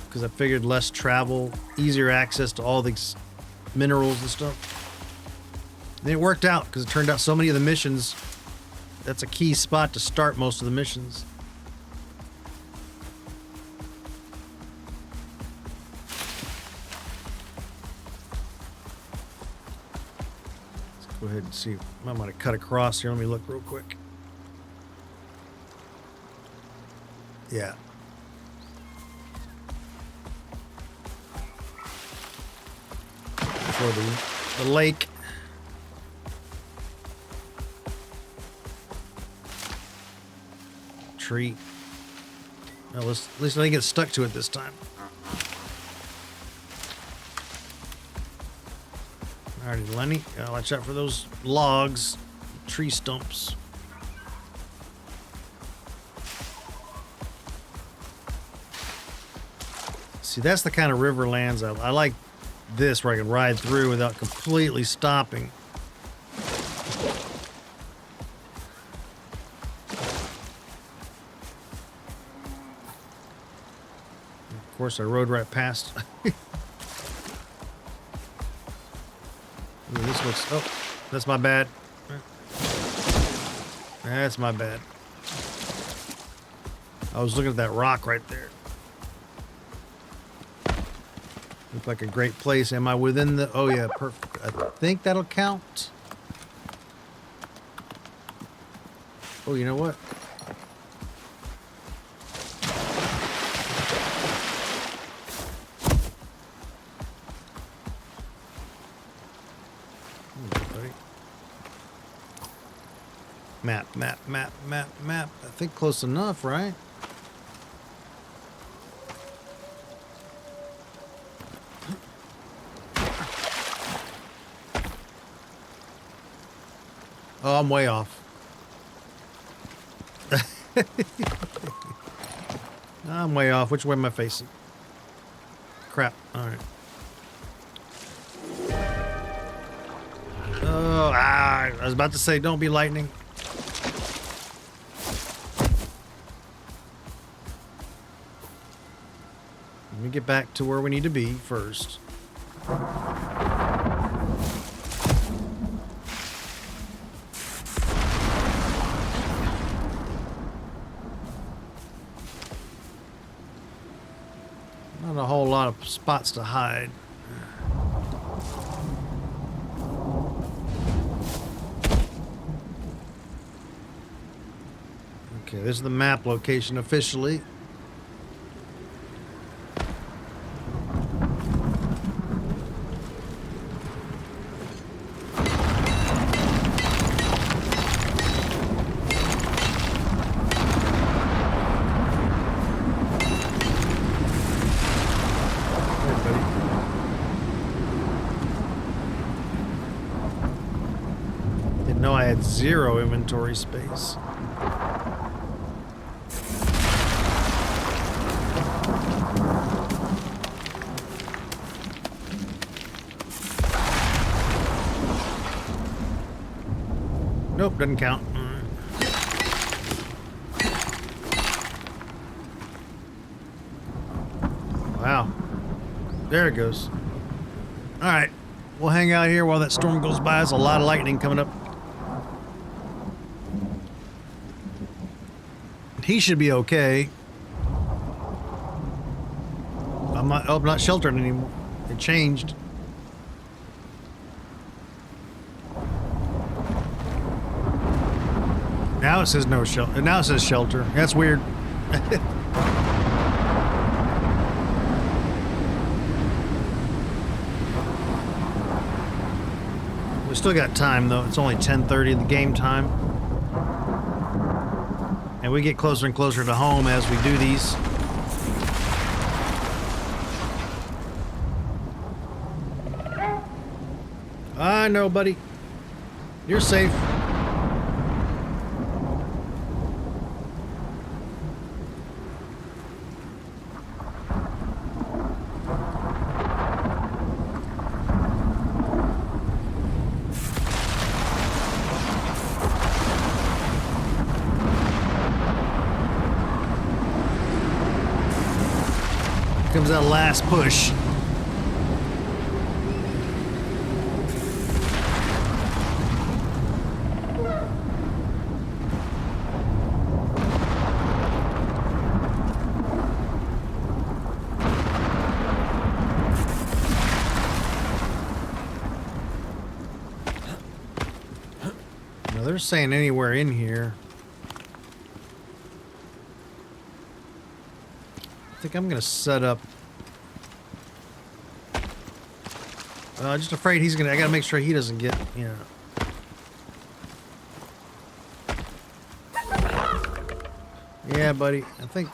because I figured less travel, easier access to all these minerals and stuff. And it worked out because it turned out so many of the missions, that's a key spot to start most of the missions. Go ahead and see. I might have cut across here. Let me look real quick. Yeah. For the lake. Tree. Well, at least I didn't get stuck to it this time. Alrighty, Lenny. Watch out for those logs, tree stumps. See, that's the kind of riverlands I like. This where I can ride through without completely stopping. Of course, I rode right past. Ooh, this looks, oh, that's my bad. That's my bad. I was looking at that rock right there. Looked like a great place. Am I within the, oh yeah, perfect. I think that'll count. Oh, you know what? Map. I think close enough, right? Oh, I'm way off. I'm way off. Which way am I facing? Crap. All right. Oh, I was about to say, don't be lightning. Let me get back to where we need to be first. Not a whole lot of spots to hide. Okay, this is the map location officially. Didn't know I had 0 inventory space. Nope, doesn't count. Wow. There it goes. Alright. We'll hang out here while that storm goes by. There's a lot of lightning coming up. He should be okay. I'm not sheltered anymore. It changed. Now it says no shelter. Now it says shelter. That's weird. We still got time though. It's only 10:30 in the game time. And we get closer and closer to home as we do these. I know, buddy. You're safe. Comes that last push. Now they're saying anywhere in here. I think I'm gonna set up. Just afraid he's gonna. I gotta make sure he doesn't get. You know. Yeah, buddy. I think.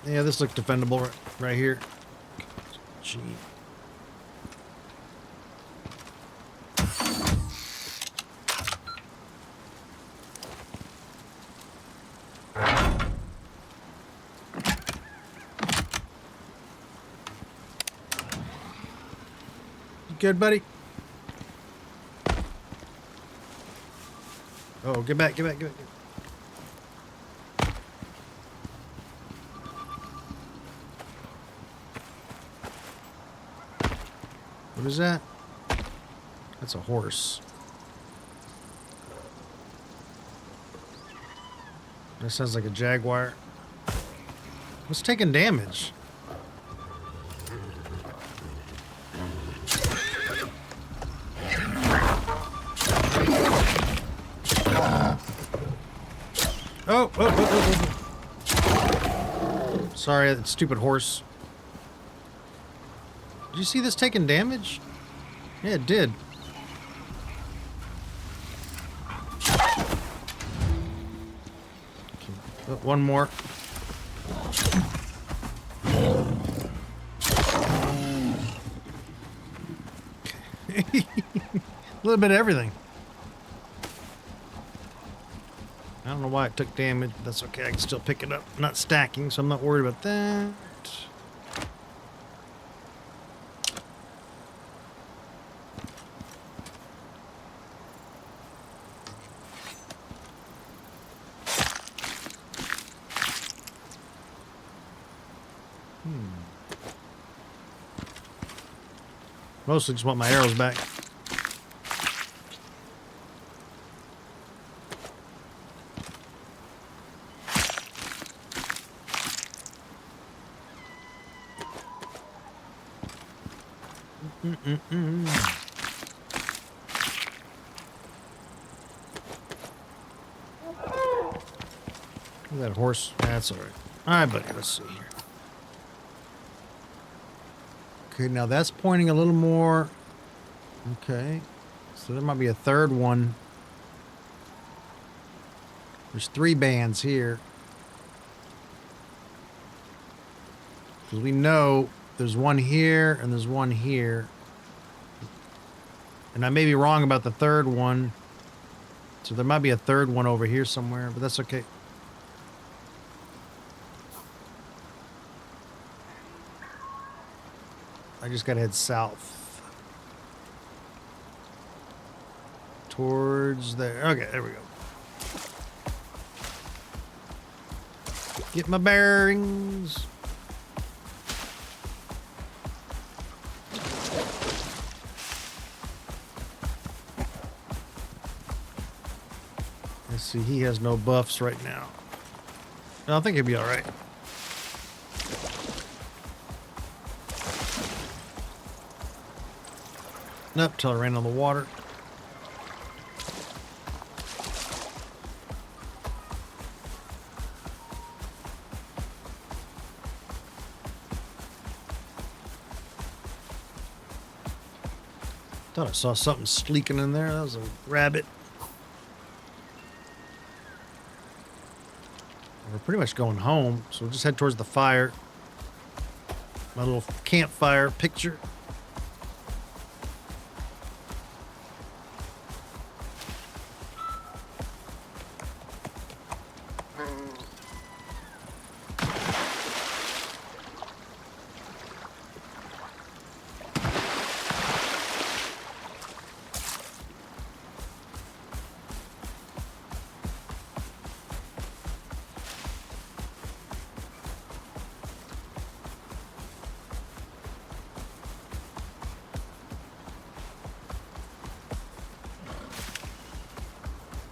Yeah, this looks defendable right here. Gee. Good, buddy. Oh, get back, get back, get back. What is that? That's a horse. That sounds like a jaguar. What's taking damage? Oh. Sorry, that stupid horse. Did you see this taking damage? Yeah, it did. Oh, one more. A little bit of everything. I don't know why it took damage, but that's okay. I can still pick it up. I'm not stacking, so I'm not worried about that. Mostly just want my arrows back. Is that a horse? That's all right. All right, buddy. Let's see here. Okay, now that's pointing a little more. Okay. So there might be a third one. There's 3 bands here. Because we know there's one here and there's one here. And I may be wrong about the third one. So there might be a third one over here somewhere, but that's okay. I just gotta head south. Towards there. Okay, there we go. Get my bearings. Let's see, he has no buffs right now. No, I think he'll be all right. Nope, till I ran on the water. Thought I saw something sleeking in there. That was a rabbit. We're pretty much going home, so we'll just head towards the fire. My little campfire picture.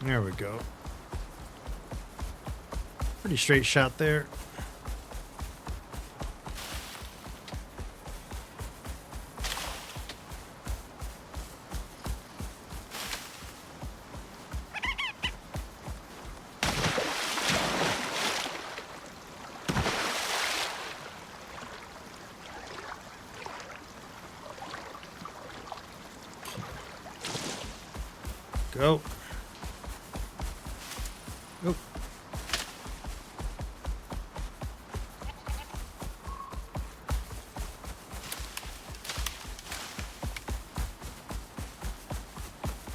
There we go. Pretty straight shot there. Go. Go.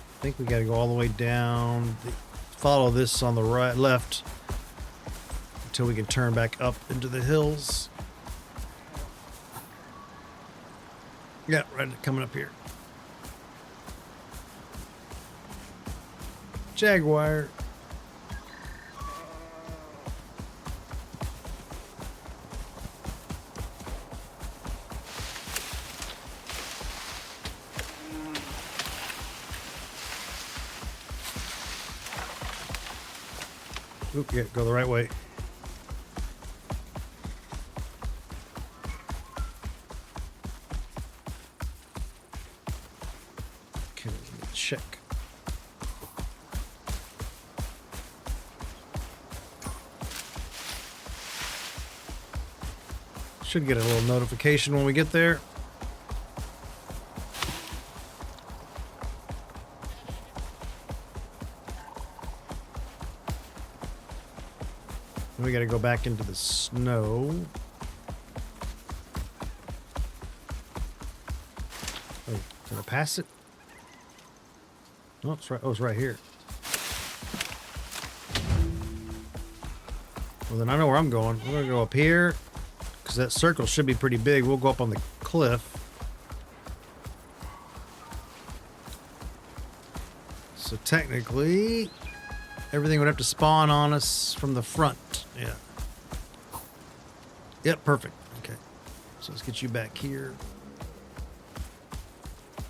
I think we got to go all the way down. Follow this on the right, left, until we can turn back up into the hills. Yeah, right, coming up here. Jaguar. Oop, yeah, go the right way. Okay, let me check. Should get a little notification when we get there. We got to go back into the snow. Oh, did I pass it? Oh, it's right. Oh, it's right here. Well, then I know where I'm going. We're gonna go up here because that circle should be pretty big. We'll go up on the cliff. So technically, everything would have to spawn on us from the front. Yeah. Yep, perfect. Okay. So let's get you back here.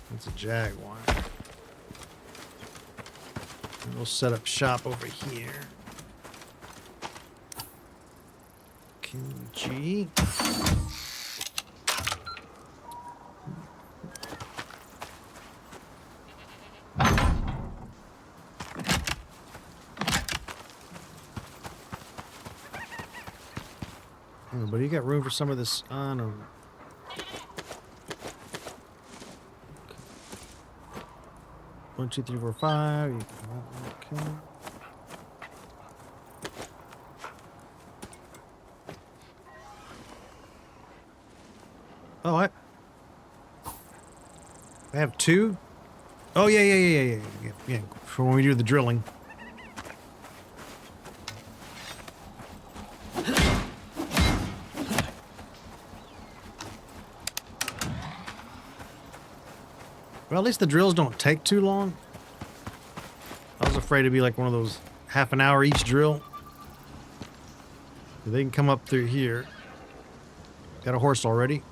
That's a Jaguar. And we'll set up shop over here. QG. Oh, but you got room for some of this on or 1, 2, 3, 4, 5. Okay. Oh, I have 2. Oh yeah. For when we do the drilling. Well, at least the drills don't take too long. I was afraid it'd be like one of those half an hour each drill. They can come up through here. Got a horse already.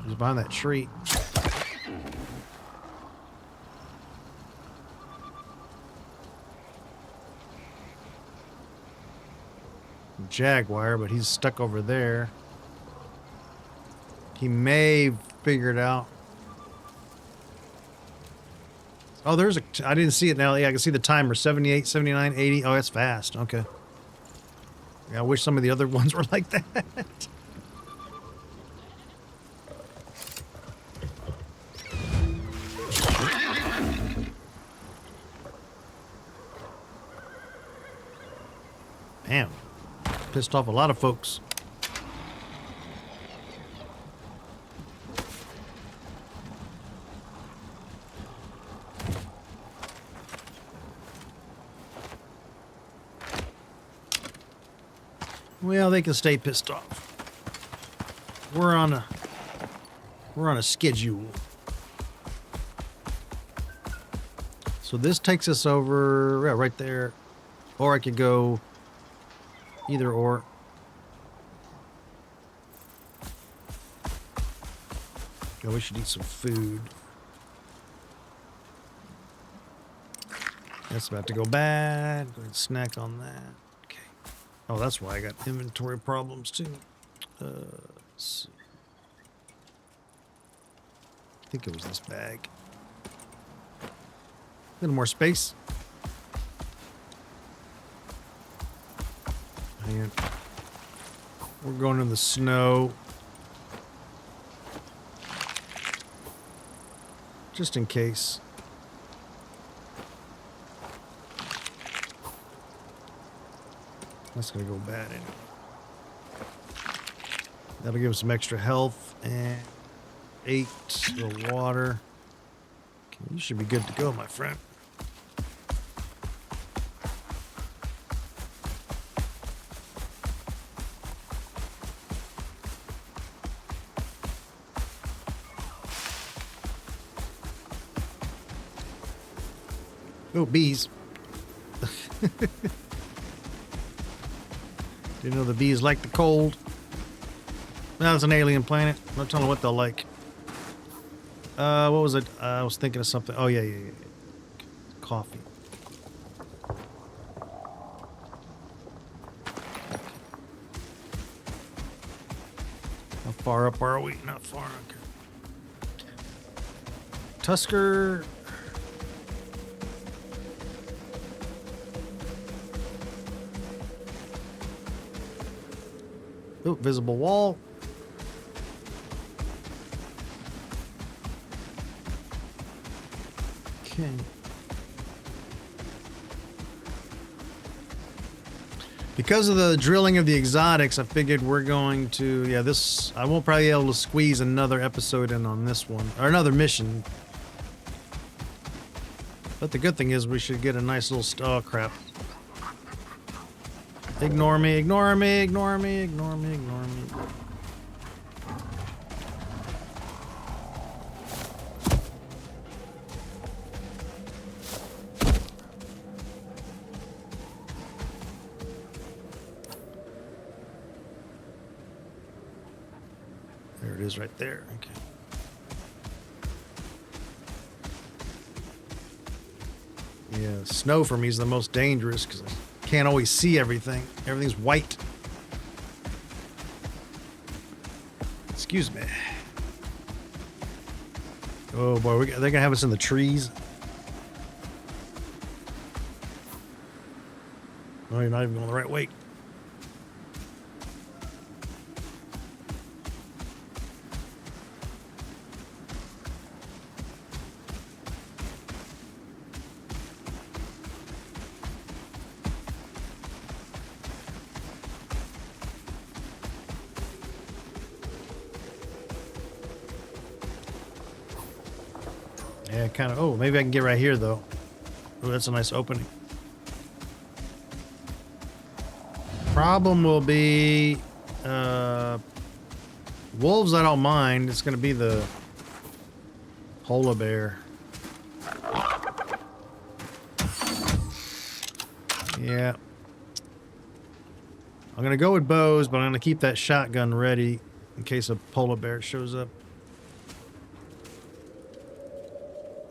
He's behind that tree. Jaguar, but he's stuck over there. He may figure it out. Oh, there's a... I didn't see it now. Yeah, I can see the timer. 78, 79, 80. Oh, that's fast. Okay. Yeah, I wish some of the other ones were like that. Damn. Pissed off a lot of folks. Well, they can stay pissed off. We're on a schedule. So this takes us over, yeah, right there. Or I could go either or. Yeah, we should eat some food. That's about to go bad. Go ahead and snack on that. Okay. Oh, that's why I got inventory problems too. Let's see. I think it was this bag. A little more space. Hang on. We're going in the snow. Just in case. That's gonna go bad anyway. That'll give us some extra health and 8 the water. Okay, you should be good to go, my friend. Oh, bees. You know the bees like the cold. That's an alien planet. I'm not telling what they'll like. What was it? I was thinking of something. Oh, yeah. Coffee. How far up are we? Not far. Okay. Tusker. Oh, visible wall. Okay. Because of the drilling of the exotics, I figured we're going to... Yeah, this... I won't probably be able to squeeze another episode in on this one. Or another mission. But the good thing is we should get a nice little... Oh, crap. Ignore me, ignore me, ignore me, ignore me, ignore me. There it is right there. Okay. Yeah, snow for me is the most dangerous because I can't always see everything. Everything's white. Excuse me. Oh boy, they're gonna have us in the trees. Oh, you're not even going the right way. Yeah, kind of. Oh, maybe I can get right here, though. Oh, that's a nice opening. Problem will be... wolves, I don't mind. It's going to be the polar bear. Yeah. I'm going to go with bows, but I'm going to keep that shotgun ready in case a polar bear shows up.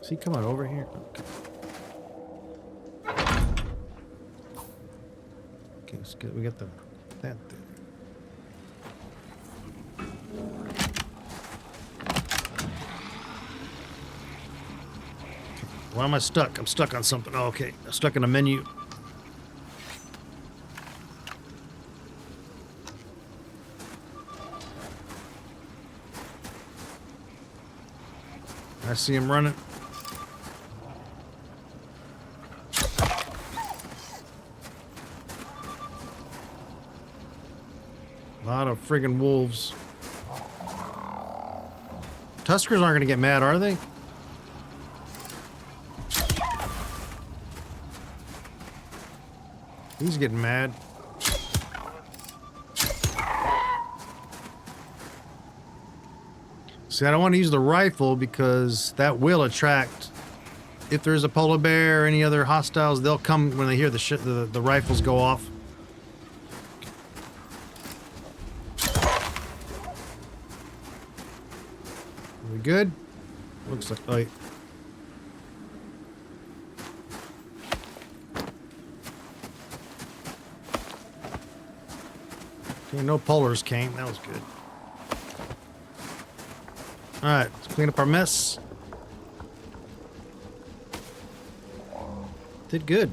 Is he coming over here? Okay. Okay, let's get, we got that there. Why am I stuck? I'm stuck on something. Oh, okay. I'm stuck in a menu. I see him running. A lot of friggin' wolves. Tuskers aren't gonna get mad, are they? He's getting mad. See, I don't want to use the rifle because that will attract. If there's a polar bear or any other hostiles, they'll come when they hear the rifles go off. Are we good? Looks like. Wait. Okay, no polars came. That was good. Alright, let's clean up our mess. Did good.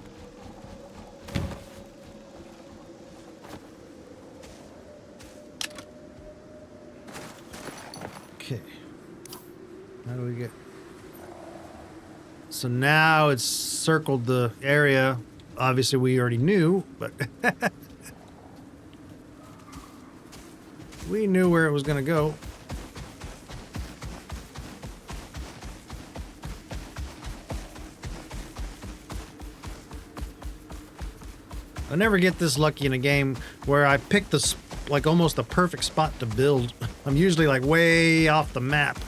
Okay. How do we get... So now it's circled the area. Obviously we already knew, but... we knew where it was going to go. I never get this lucky in a game where I pick the like almost the perfect spot to build. I'm usually like way off the map.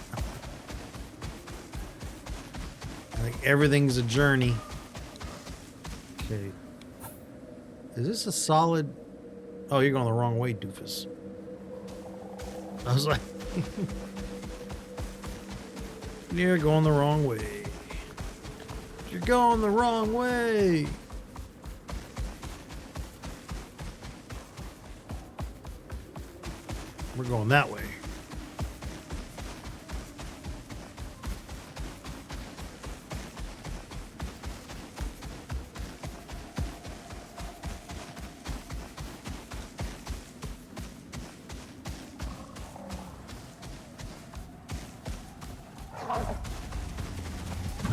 Like everything's a journey. Okay. Is this a solid? Oh, you're going the wrong way, doofus. I was like, you're going the wrong way. You're going the wrong way. We're going that way.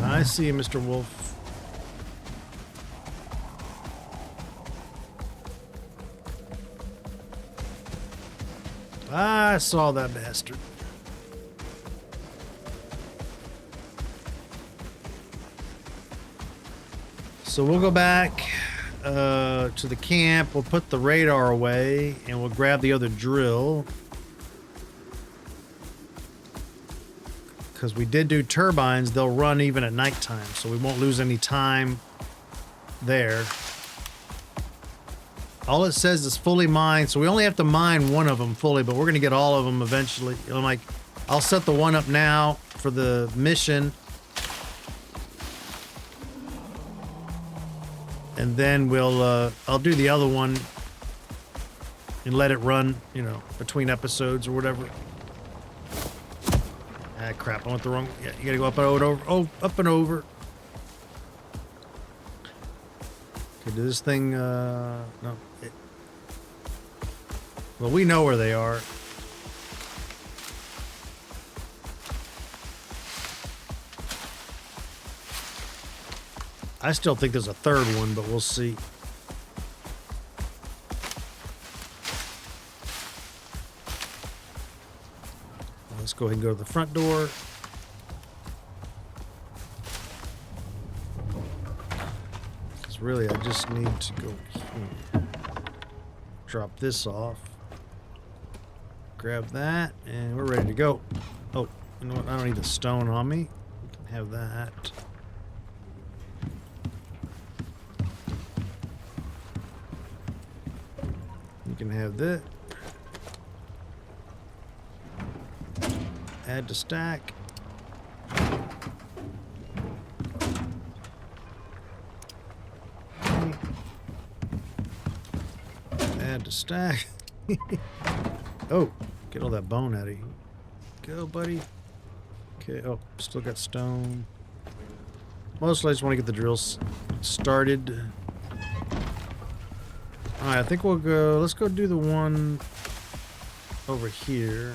I see you, Mr. Wolf. I saw that bastard. So we'll go back to the camp. We'll put the radar away, and we'll grab the other drill. Because we did do turbines, they'll run even at nighttime, so we won't lose any time there. All it says is fully mined, so we only have to mine one of them fully, but we're going to get all of them eventually. I'm like, I'll set the one up now for the mission. And then we'll, I'll do the other one and let it run, you know, between episodes or whatever. Ah, crap, I went the wrong, yeah, you gotta go up and over, oh, up and over. Okay, do this thing, no. Well, we know where they are. I still think there's a third one, but we'll see. Let's go ahead and go to the front door. Because really, I just need to go here. Drop this off. Grab that, and we're ready to go. Oh, you know what? I don't need the stone on me. We can have that. You can have that. Add to stack. Add to stack. Oh, get all that bone out of here. Go, buddy. Okay, oh, still got stone. Mostly I just want to get the drills started. Alright, I think we'll go, let's go do the one over here.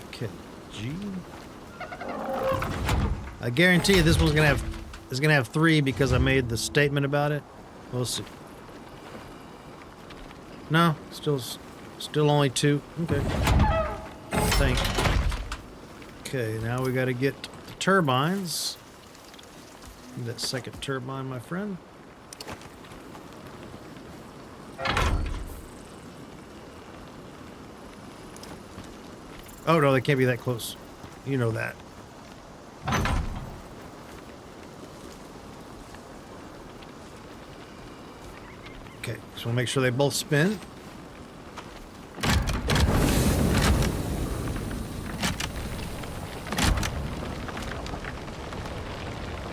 Okay, G. I guarantee you this one's gonna have is gonna have 3 because I made the statement about it. We'll see. No, still only 2. Okay. I think. Okay, now we got to get the turbines. Need that second turbine, my friend. Oh no, they can't be that close. You know that. Okay, so we'll make sure they both spin.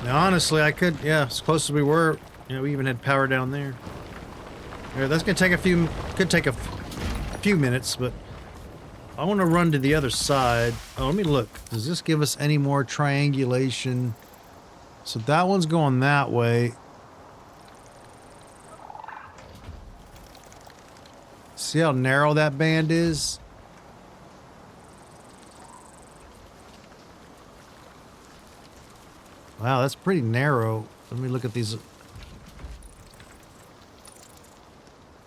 Now, honestly, I could, yeah, as close as we were, you know, we even had power down there. Yeah, that's gonna take could take a few minutes, but I want to run to the other side. Oh, let me look. Does this give us any more triangulation? So that one's going that way. See how narrow that band is? Wow, that's pretty narrow. Let me look at these.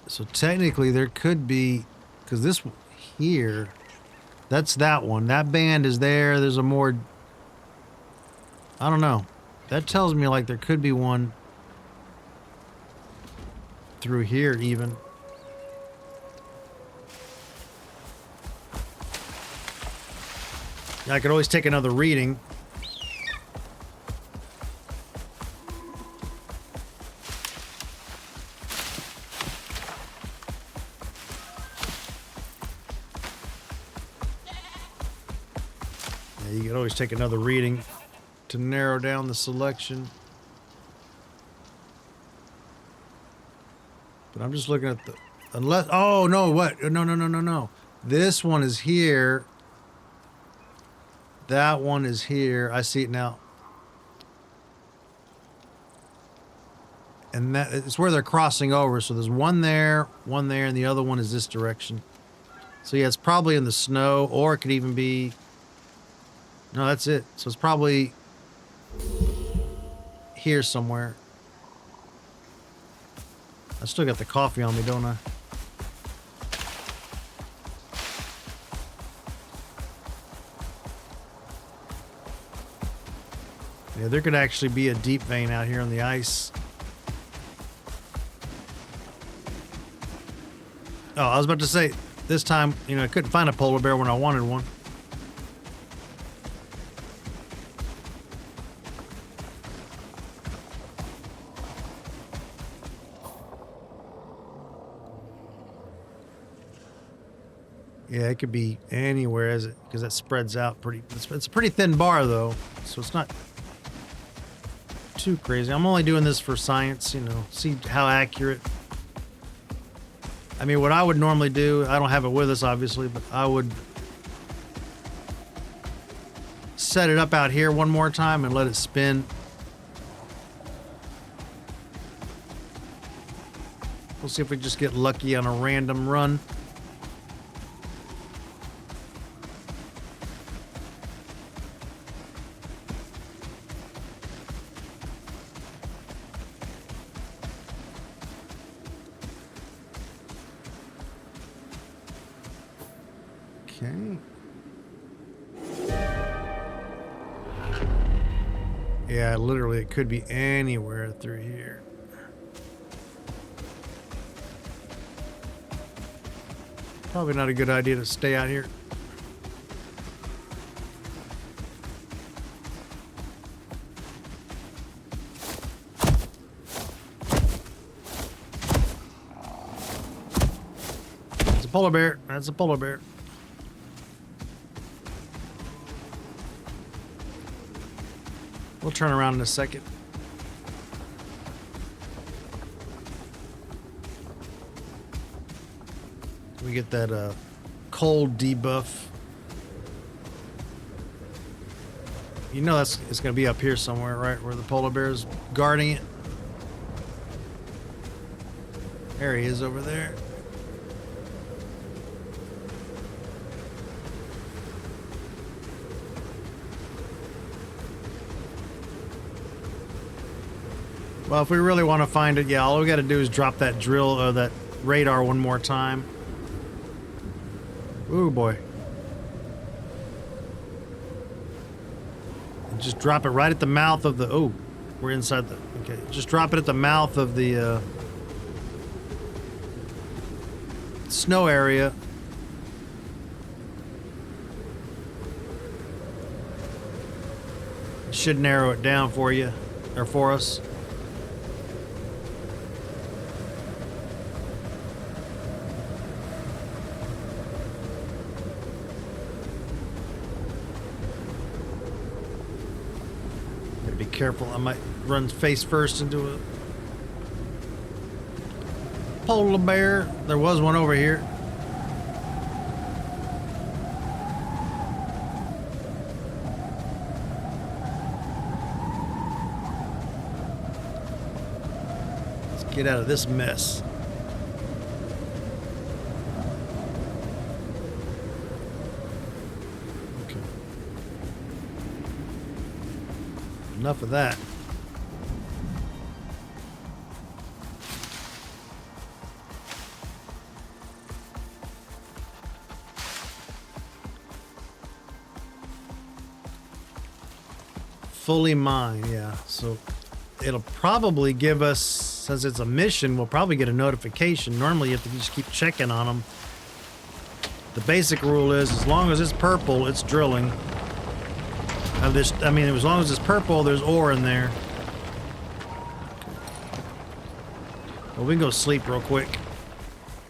So technically there could be, because this here, that's that one. That band is there. There's a more, I don't know. That tells me like there could be one through here even. I could always take another reading. Yeah, you could always take another reading to narrow down the selection. But I'm just looking at the, unless, oh no, what? No. This one is here. That one is here. I see it now. And that is where they're crossing over. So there's one there, and the other one is this direction. So yeah, it's probably in the snow, or it could even be... No, that's it. So it's probably here somewhere. I still got the coffee on me, don't I? Yeah, there could actually be a deep vein out here on the ice. Oh, I was about to say, this time, you know, I couldn't find a polar bear when I wanted one. Yeah, it could be anywhere, as it, because that spreads out pretty. It's a pretty thin bar, though, so it's not too crazy. I'm only doing this for science, you know, see how accurate. I mean, what I would normally do, I don't have it with us, obviously, but I would set it up out here one more time and let it spin. We'll see if we just get lucky on a random run. Okay. Yeah, literally, it could be anywhere through here. Probably not a good idea to stay out here. It's a polar bear. That's a polar bear. We'll turn around in a second. We get that cold debuff. You know it's going to be up here somewhere, right? Where the polar bear is guarding it. There he is over there. Well, if we really want to find it, yeah, all we got to do is drop that drill or that radar one more time. Ooh, boy. And just drop it right at the mouth of the... Oh, we're inside the... Okay, just drop it at the mouth of the snow area. It should narrow it down for you, or for us. Careful, I might run face first into a polar bear. There was one over here. Let's get out of this mess. Enough of that. Fully mine, yeah. So it'll probably give us, since it's a mission, we'll probably get a notification. Normally you have to just keep checking on them. The basic rule is, as long as it's purple, it's drilling. I mean, as long as it's purple, there's ore in there. Well, we can go sleep real quick.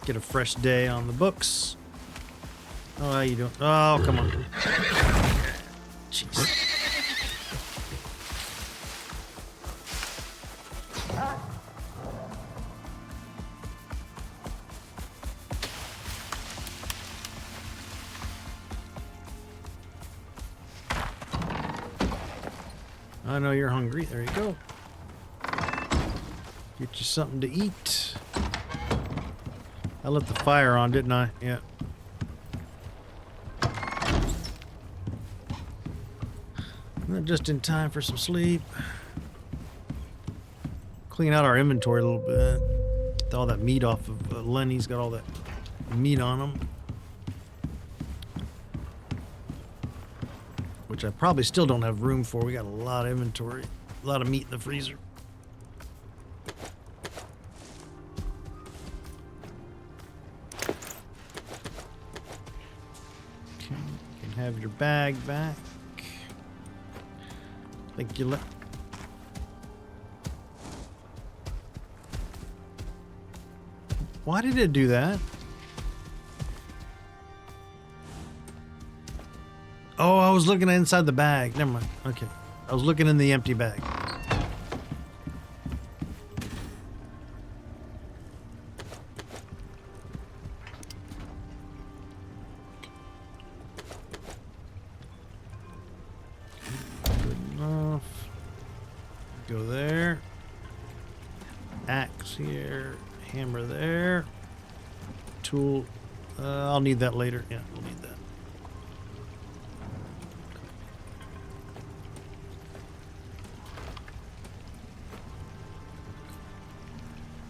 Get a fresh day on the books. Oh, how you doing? Oh, come on. Jeez. I know you're hungry. There you go. Get you something to eat. I left the fire on, didn't I? Yeah. Just in time for some sleep. Clean out our inventory a little bit. Get all that meat off of Lenny's got all that meat on him. Which I probably still don't have room for. We got a lot of inventory. A lot of meat in the freezer. Okay, you can have your bag back. Thank you. Why did it do that? Oh, I was looking inside the bag. Never mind. Okay. I was looking in the empty bag. Good enough. Go there. Axe here. Hammer there. Tool. I'll need that later. Yeah, we'll need that.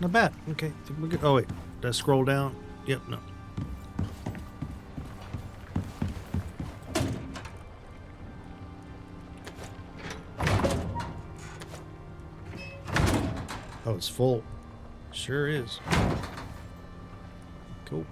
Not bad. Okay, I think we're good. Oh wait, did I scroll down? Yep, no. Oh, it's full. Sure is. Cool.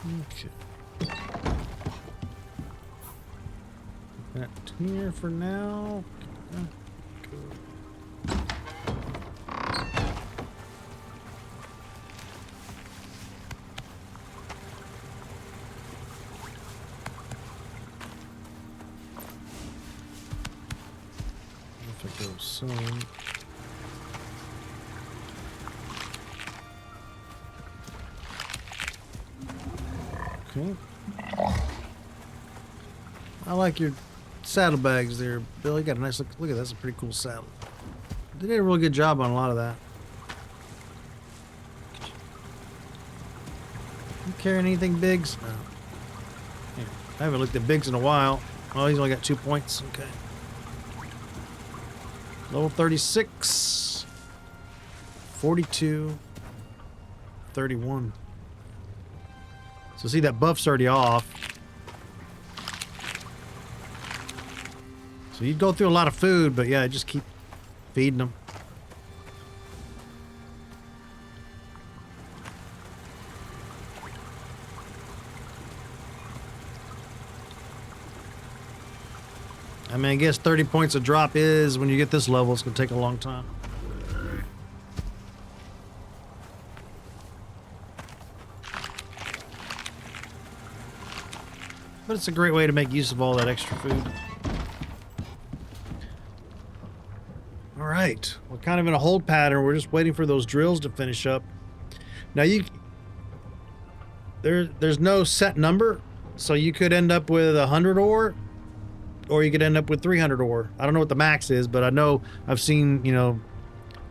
Okay. That here for now. If it goes soon. Okay. I like your saddlebags there, Bill. You got a nice look. Look at that. That's a pretty cool saddle. They did a really good job on a lot of that. You carrying anything bigs? No. Yeah. I haven't looked at bigs in a while. Oh, he's only got 2 points. Okay. Level 36. 42. 31. So see, that buff's already off. So you'd go through a lot of food, but yeah, just keep feeding them. I mean, I guess 30 points a drop is, when you get this level, it's going to take a long time. But it's a great way to make use of all that extra food. All right, we're kind of in a hold pattern. We're just waiting for those drills to finish up. Now there's no set number, so you could end up with 100 ore, or you could end up with 300 ore. I don't know what the max is, but I know I've seen, you know,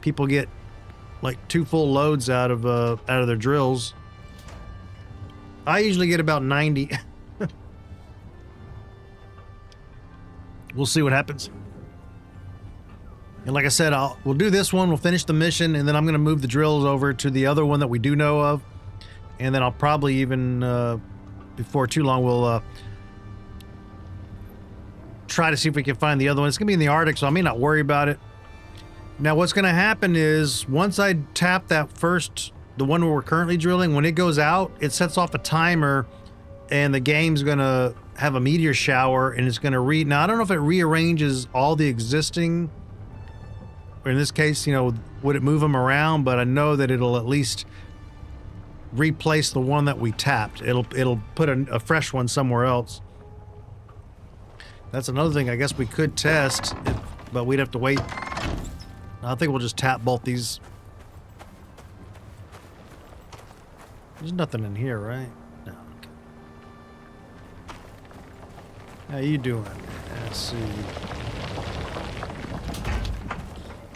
people get like 2 full loads out of their drills. I usually get about 90. We'll see what happens. And like I said, we'll do this one, we'll finish the mission, and then I'm going to move the drills over to the other one that we do know of. And then I'll probably even, before too long, we'll try to see if we can find the other one. It's going to be in the Arctic, so I may not worry about it. Now, what's going to happen is, once I tap that first, the one where we're currently drilling, when it goes out, it sets off a timer, and the game's going to have a meteor shower, and it's going to read. Now, I don't know if it rearranges all the existing, or in this case, you know, would it move them around, but I know that it'll at least replace the one that we tapped. It'll put a fresh one somewhere else. That's another thing I guess we could test, but we'd have to wait I think we'll just tap both these. There's nothing in here, right? No. Okay. How you doing? Let's see.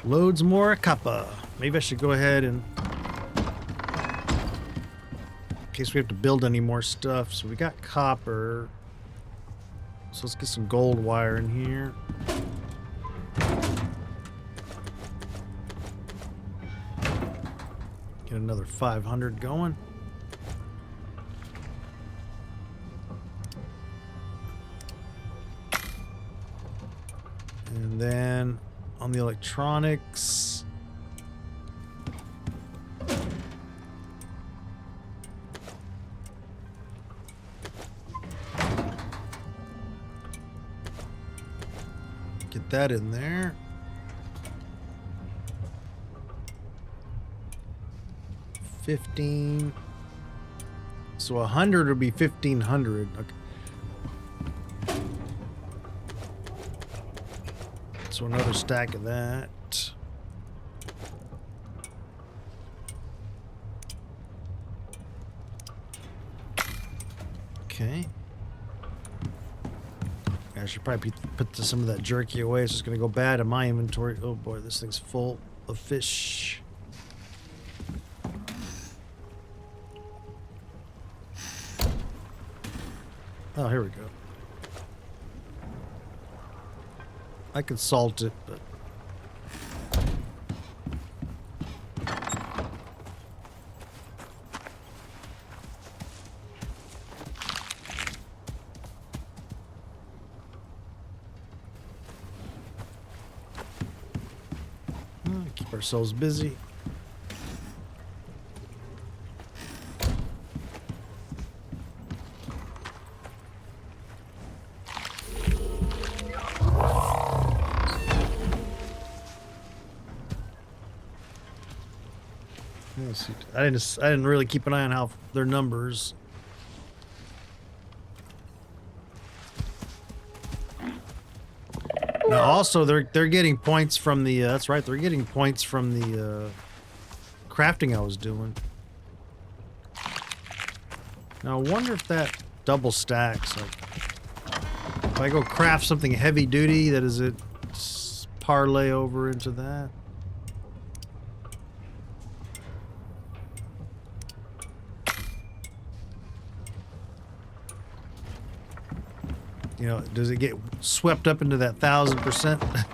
Loads more copper. Maybe I should go ahead and... in case we have to build any more stuff. So we got copper. So let's get some gold wire in here. Get another 500 going. And then on the electronics, get that in there. $15. So 100 would be 1,500. Okay. So another stack of that. Okay. I should probably put some of that jerky away. It's just going to go bad in my inventory. Oh boy, this thing's full of fish. Oh, here we go. I could salt it, but... keep ourselves busy. I didn't really keep an eye on how their numbers. Now also they're getting points from the that's right, they're getting points from the crafting I was doing. Now I wonder if that double stacks. Like if I go craft something heavy duty, that is it parlay over into that. You know, does it get swept up into that 1,000%?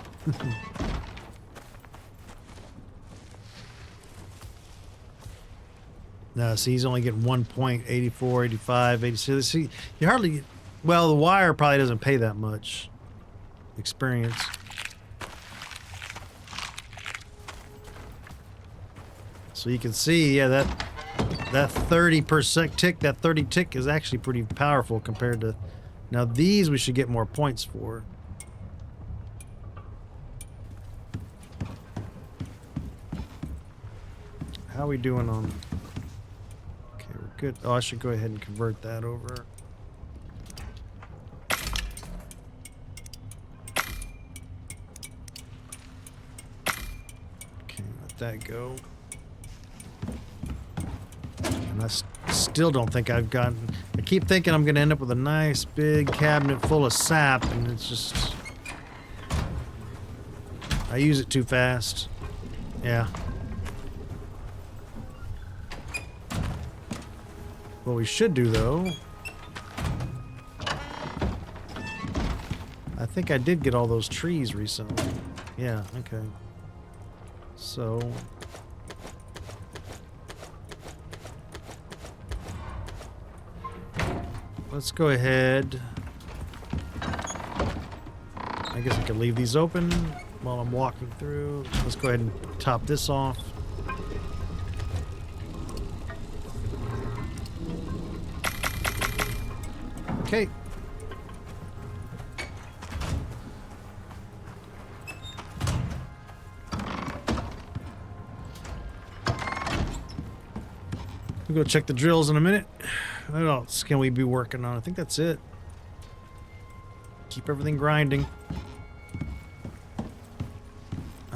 No, see, he's only getting 1 point, 84, 85, 86. See, you hardly... Well, the wire probably doesn't pay that much experience. So you can see, yeah, that 30% tick, that 30 tick is actually pretty powerful compared to... Now these we should get more points for. How are we doing on... Okay, we're good. Oh, I should go ahead and convert that over. Okay, let that go. And I still don't think I've gotten... I keep thinking I'm going to end up with a nice big cabinet full of sap, and it's just... I use it too fast. Yeah. What we should do, though... I think I did get all those trees recently. Yeah, okay. So... let's go ahead. I guess I can leave these open while I'm walking through. Let's go ahead and top this off. Okay. We'll go check the drills in a minute. What else can we be working on? I think that's it. Keep everything grinding.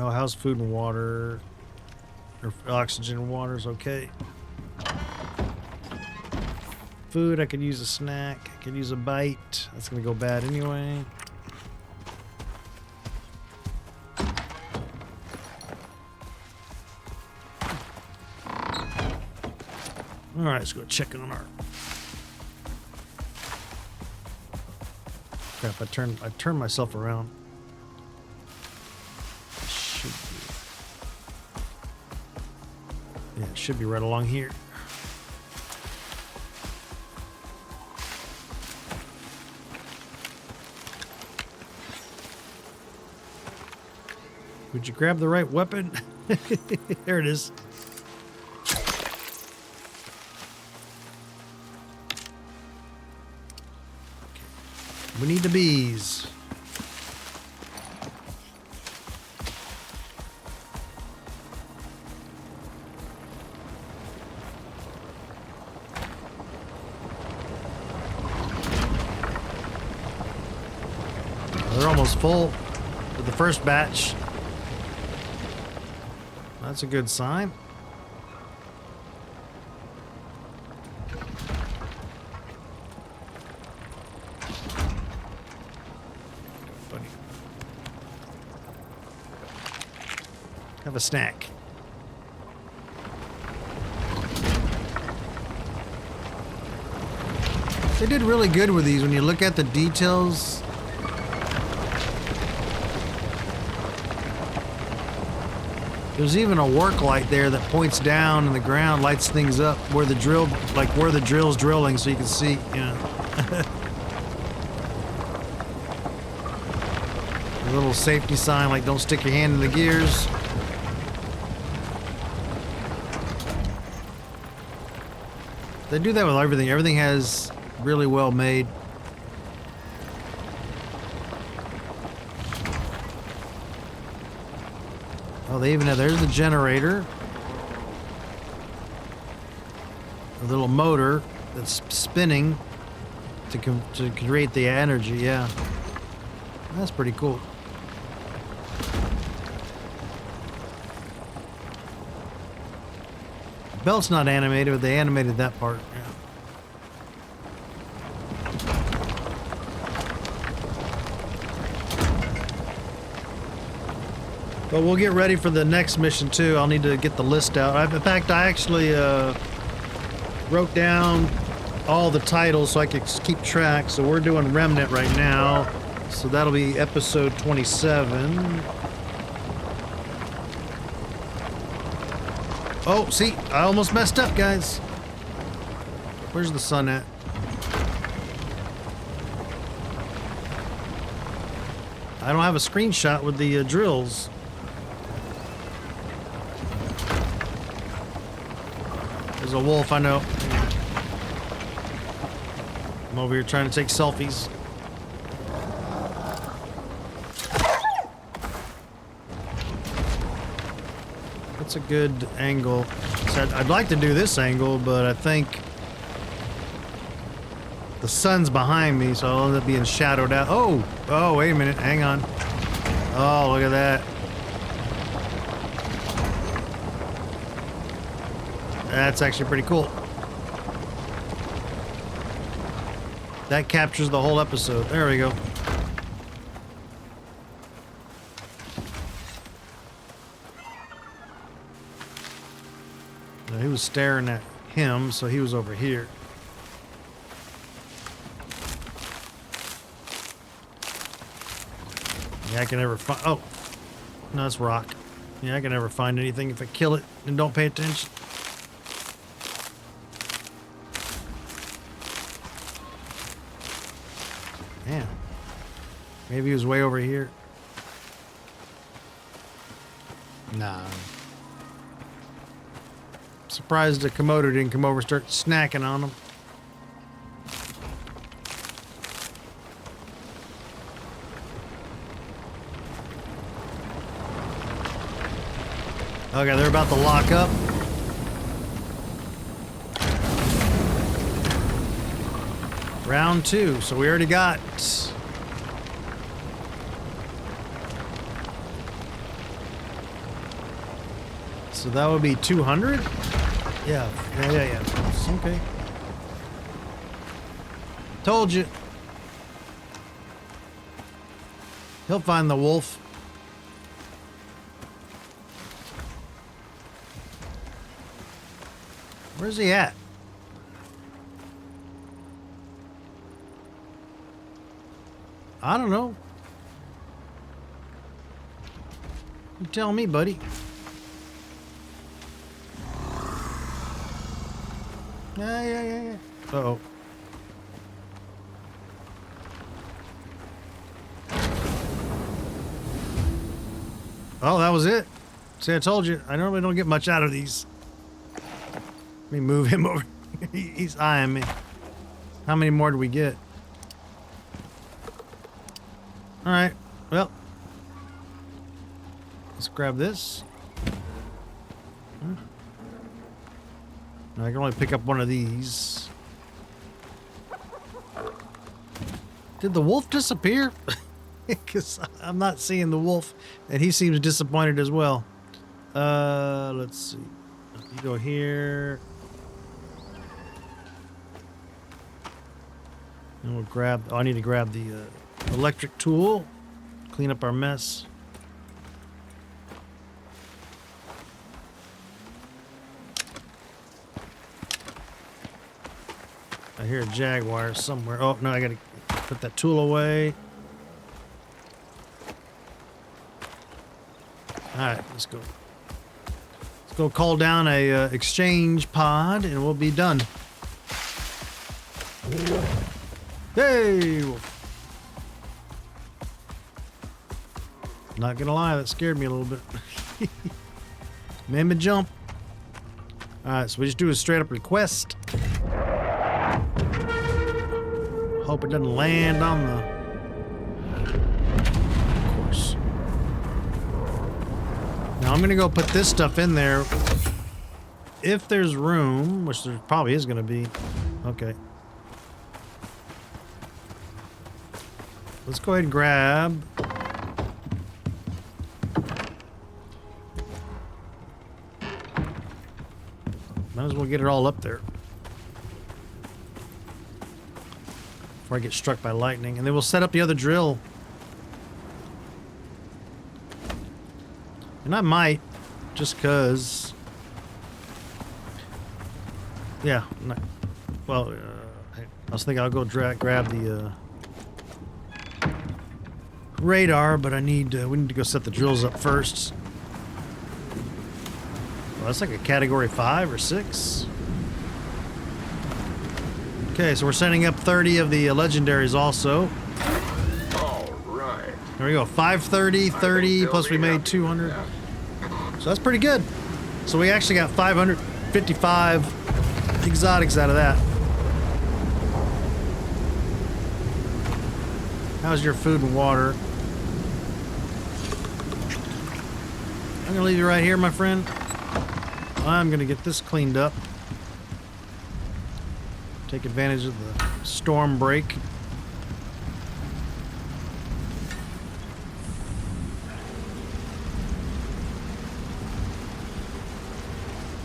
Oh, how's food and water? Or oxygen and water is okay. Food, I could use a snack. I could use a bite. That's gonna go bad anyway. Alright, let's go check on our... Crap, I turned myself around. Should be. Yeah, it should be right along here. Would you grab the right weapon? There it is. We need the bees. They're almost full with the first batch. That's a good sign. Have a snack. They did really good with these when you look at the details. There's even a work light there that points down in the ground, lights things up where the drill, like where the drill's drilling, so you can see, you know. A little safety sign, like don't stick your hand in the gears. They do that with everything. Everything has really well made. Oh, they even have, there's the generator. A little motor that's spinning to create the energy, yeah. That's pretty cool. Belt's not animated, but they animated that part. Yeah. But we'll get ready for the next mission too. I'll need to get the list out. In fact, I actually wrote down all the titles so I could keep track. So we're doing Remnant right now. So that'll be episode 27. Oh, see, I almost messed up, guys. Where's the sun at? I don't have a screenshot with the drills. There's a wolf, I know. I'm over here trying to take selfies. That's a good angle. So I'd like to do this angle, but I think the sun's behind me, so I'll end up being shadowed out. Oh, wait a minute. Hang on. Oh, look at that. That's actually pretty cool. That captures the whole episode. There we go. Now, he was staring at him, so he was over here. Yeah, I can never find... Oh. No, that's rock. Yeah, I can never find anything if I kill it and don't pay attention. Damn. Maybe he was way over here. Nah. Surprised the Komodo didn't come over and start snacking on them. Okay, they're about to lock up. Round 2, so we already got... So that would be 200? Yeah. It's okay. Told you. He'll find the wolf. Where's he at? I don't know. You tell me, buddy. Yeah. Uh-oh. Oh, that was it. See, I told you. I normally don't get much out of these. Let me move him over. He's eyeing me. How many more do we get? Alright, well. Let's grab this. I can only pick up one of these. Did the wolf disappear? Because I'm not seeing the wolf, and he seems disappointed as well. Let's see. You go here. And we'll grab... Oh, I need to grab the electric tool. Clean up our mess. I hear a jaguar somewhere. Oh, no, I gotta put that tool away. Alright, let's go. Let's go call down a exchange pod and we'll be done. Hey! Not gonna lie, that scared me a little bit. Made me jump. Alright, so we just do a straight up request. Hope it doesn't land on the... Of course. Now I'm gonna go put this stuff in there. If there's room, which there probably is gonna be. Okay. Let's go ahead and grab... Might as well get it all up there. Before I get struck by lightning. And then we'll set up the other drill. And I might, just because... Yeah. Well, I was thinking I'll go grab the radar, but we need to go set the drills up first. Well, that's like a category 5 or 6. Okay, so we're setting up 30 of the legendaries also. All right. There we go. 530, 30, plus we made 200. So that's pretty good. So we actually got 555 exotics out of that. How's your food and water? I'm gonna leave you right here, my friend. I'm gonna get this cleaned up. Take advantage of the storm break.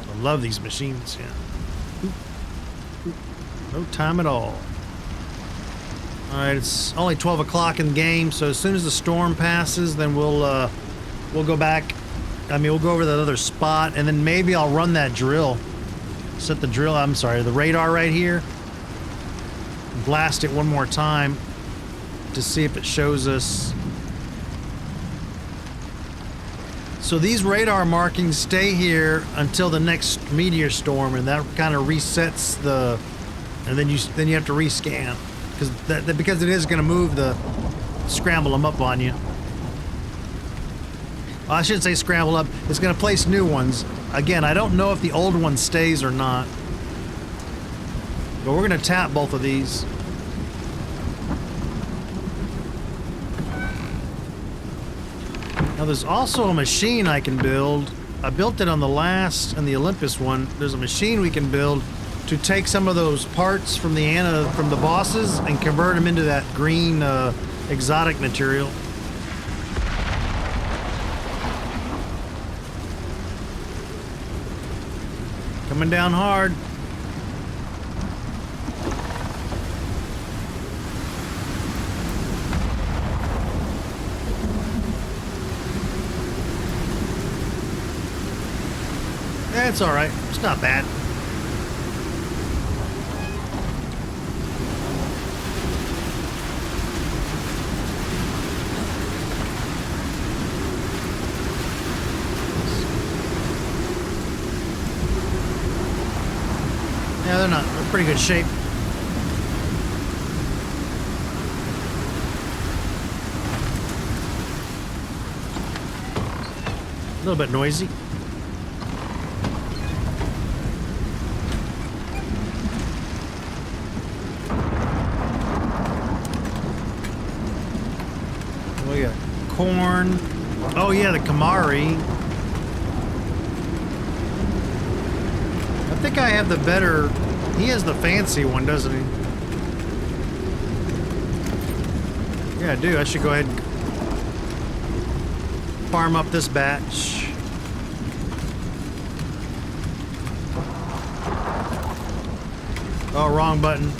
I love these machines, yeah. No time at all. Alright, it's only 12 o'clock in the game, so as soon as the storm passes, then we'll go back. I mean, we'll go over that other spot, and then maybe I'll run that drill. Set the drill, I'm sorry, the radar right here. Blast it one more time to see if it shows us. So these radar markings stay here until the next meteor storm, and that kind of resets the, and then you have to rescan because it is going to move the, scramble them up on you. Well, I shouldn't say scramble up. It's going to place new ones. Again, I don't know if the old one stays or not. But we're going to tap both of these. Now there's also a machine I can build. I built it on the last and the Olympus one. There's a machine we can build to take some of those parts from the bosses and convert them into that green exotic material. Coming down hard. It's all right. It's not bad. Yeah, they're not. They're pretty good shape. A little bit noisy. We got corn. Oh yeah, the Kamari. I think I have the better. He has the fancy one, doesn't he? Yeah, I do. I should go ahead and farm up this batch. Oh, wrong button.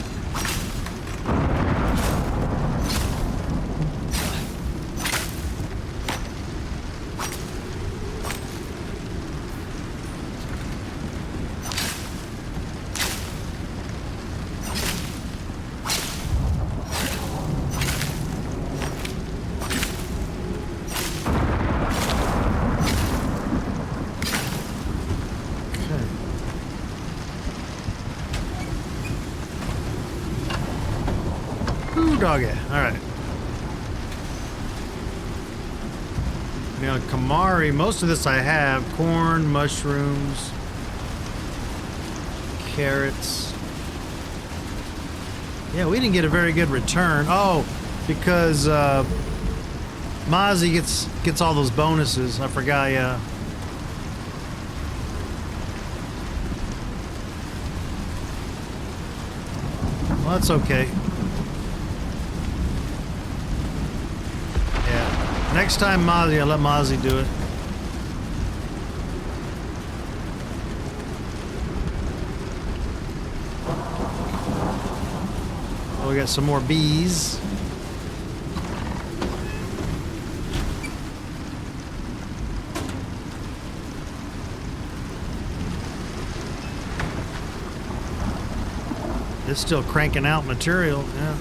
Doggy. All right. Now, Kamari, most of this I have. Corn, mushrooms, carrots. Yeah, we didn't get a very good return. Oh, because Mozzie gets all those bonuses. I forgot, yeah. Well, that's okay. Next time, Mozzie, I'll let Mozzie do it. Oh, we got some more bees. It's still cranking out material, yeah.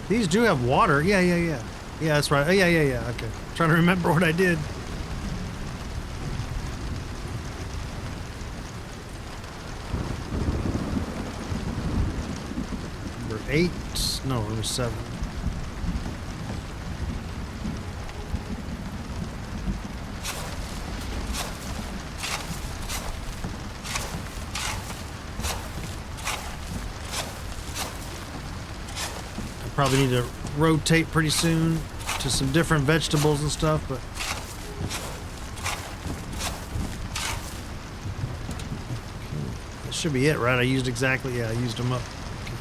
These do have water. Yeah. Yeah, that's right. Oh, yeah. Okay. Trying to remember what I did. Number 8. No, number 7. Probably need to rotate pretty soon to some different vegetables and stuff, but that should be it, right? I used exactly, yeah, I used them up. Okay.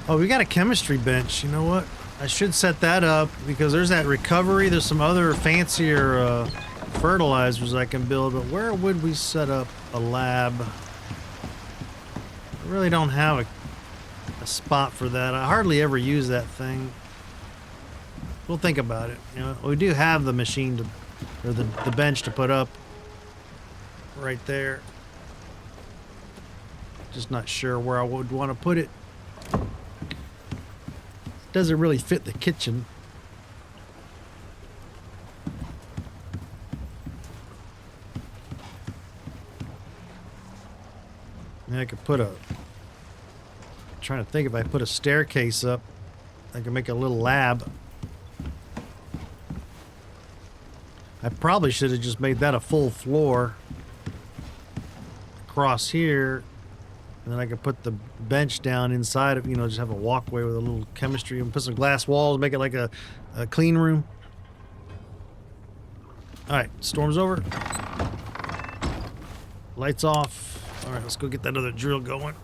Oh, we got a chemistry bench. You know what? I should set that up because there's that recovery. There's some other fancier fertilizers I can build, but where would we set up a lab? I really don't have a spot for that. I hardly ever use that thing. We'll think about it. You know, we do have the machine to, or the bench to put up right there. Just not sure where I would want to put it. Doesn't really fit the kitchen. I could put a, trying to think if I put a staircase up, I can make a little lab. I probably should have just made that a full floor across here, and then I could put the bench down inside of, you know, just have a walkway with a little chemistry and put some glass walls, make it like a clean room. All right, storm's over. Lights off. All right, let's go get that other drill going.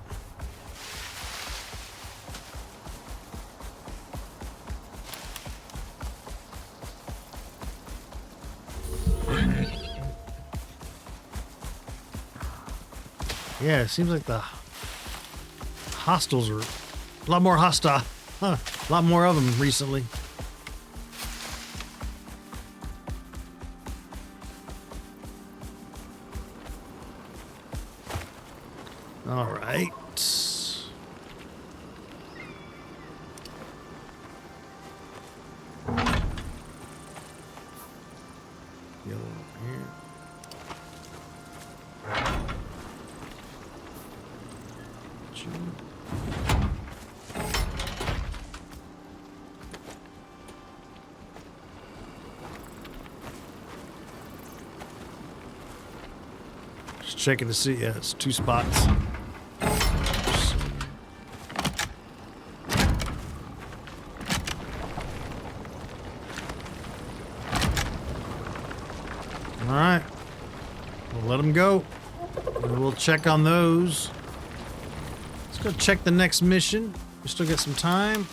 Yeah, it seems like the hostiles are a lot more hostile. Huh, a lot more of them recently. All right. Yellow here. Just checking to see. Yeah, it's 2 spots. All right, we'll let them go. We'll check on those. Let's go check the next mission. We still got some time.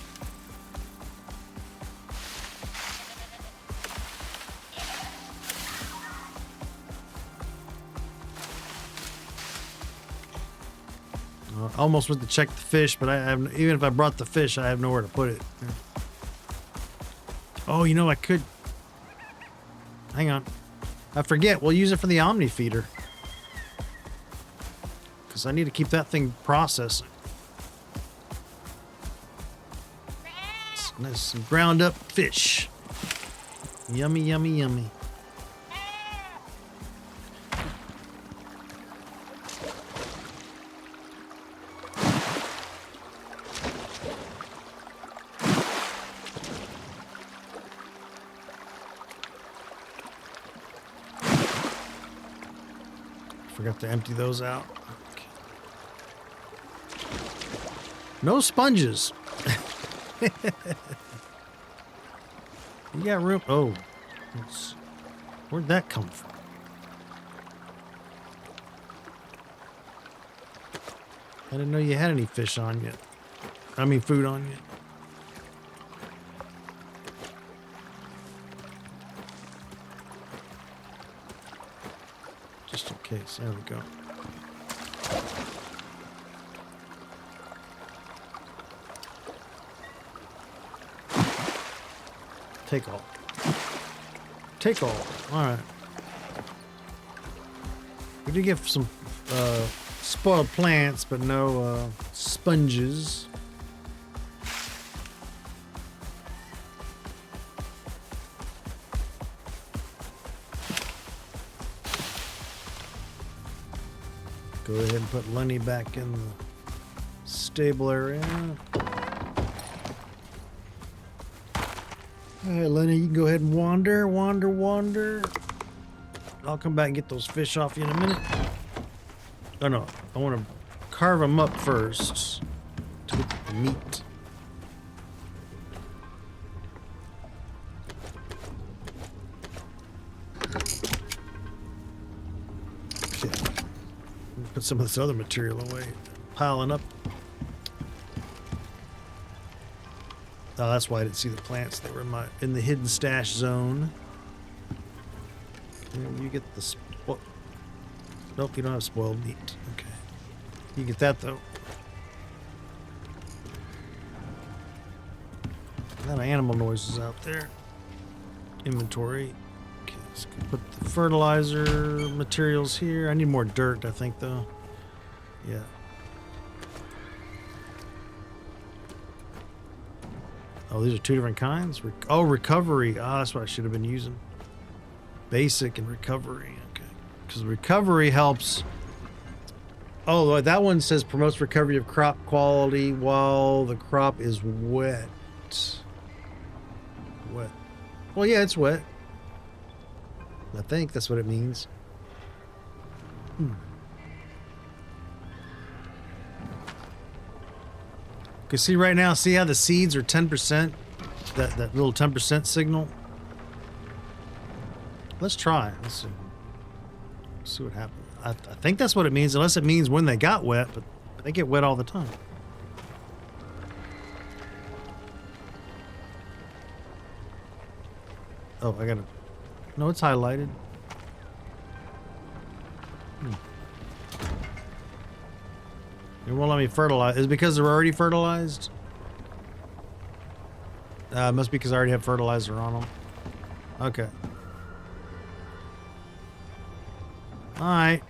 Almost went to check the fish, but I have, even if I brought the fish, I have nowhere to put it. Oh, you know, I could. Hang on. I forget. We'll use it for the Omni feeder. Because I need to keep that thing processing. Nice some ground up fish. Yummy, yummy, yummy. Forgot to empty those out. Okay. No sponges. You got room? Oh, where'd that come from? I didn't know you had any fish on yet. I mean, food on yet. Just in case. There we go. Take all. Take all. All right. We did get some spoiled plants, but no sponges. Go ahead and put Lenny back in the stable area. All right, Lenny, you can go ahead and wander. I'll come back and get those fish off you in a minute. Oh, no. I want to carve them up first to get the meat. Okay. Put some of this other material away. Piling up. Oh, that's why I didn't see the plants. They were in the hidden stash zone. And you get the nope, you don't have spoiled meat. Okay. You get that though. A lot of animal noises out there. Inventory. Okay, let's go put the fertilizer materials here. I need more dirt, I think, though. Yeah. Oh, these are 2 different kinds? Oh, recovery. Ah, that's what I should have been using. Basic and recovery. Okay. Because recovery helps. Oh, that one says promotes recovery of crop quality while the crop is wet. Wet. Well, yeah, it's wet. I think that's what it means. You see right now, see how the seeds are 10%? That little 10% signal? Let's try. Let's see what happens. I think that's what it means, unless it means when they got wet, but they get wet all the time. Oh, I gotta... No, it's highlighted. It won't let me fertilize. Is it because they're already fertilized? It must be because I already have fertilizer on them. Okay. Alright.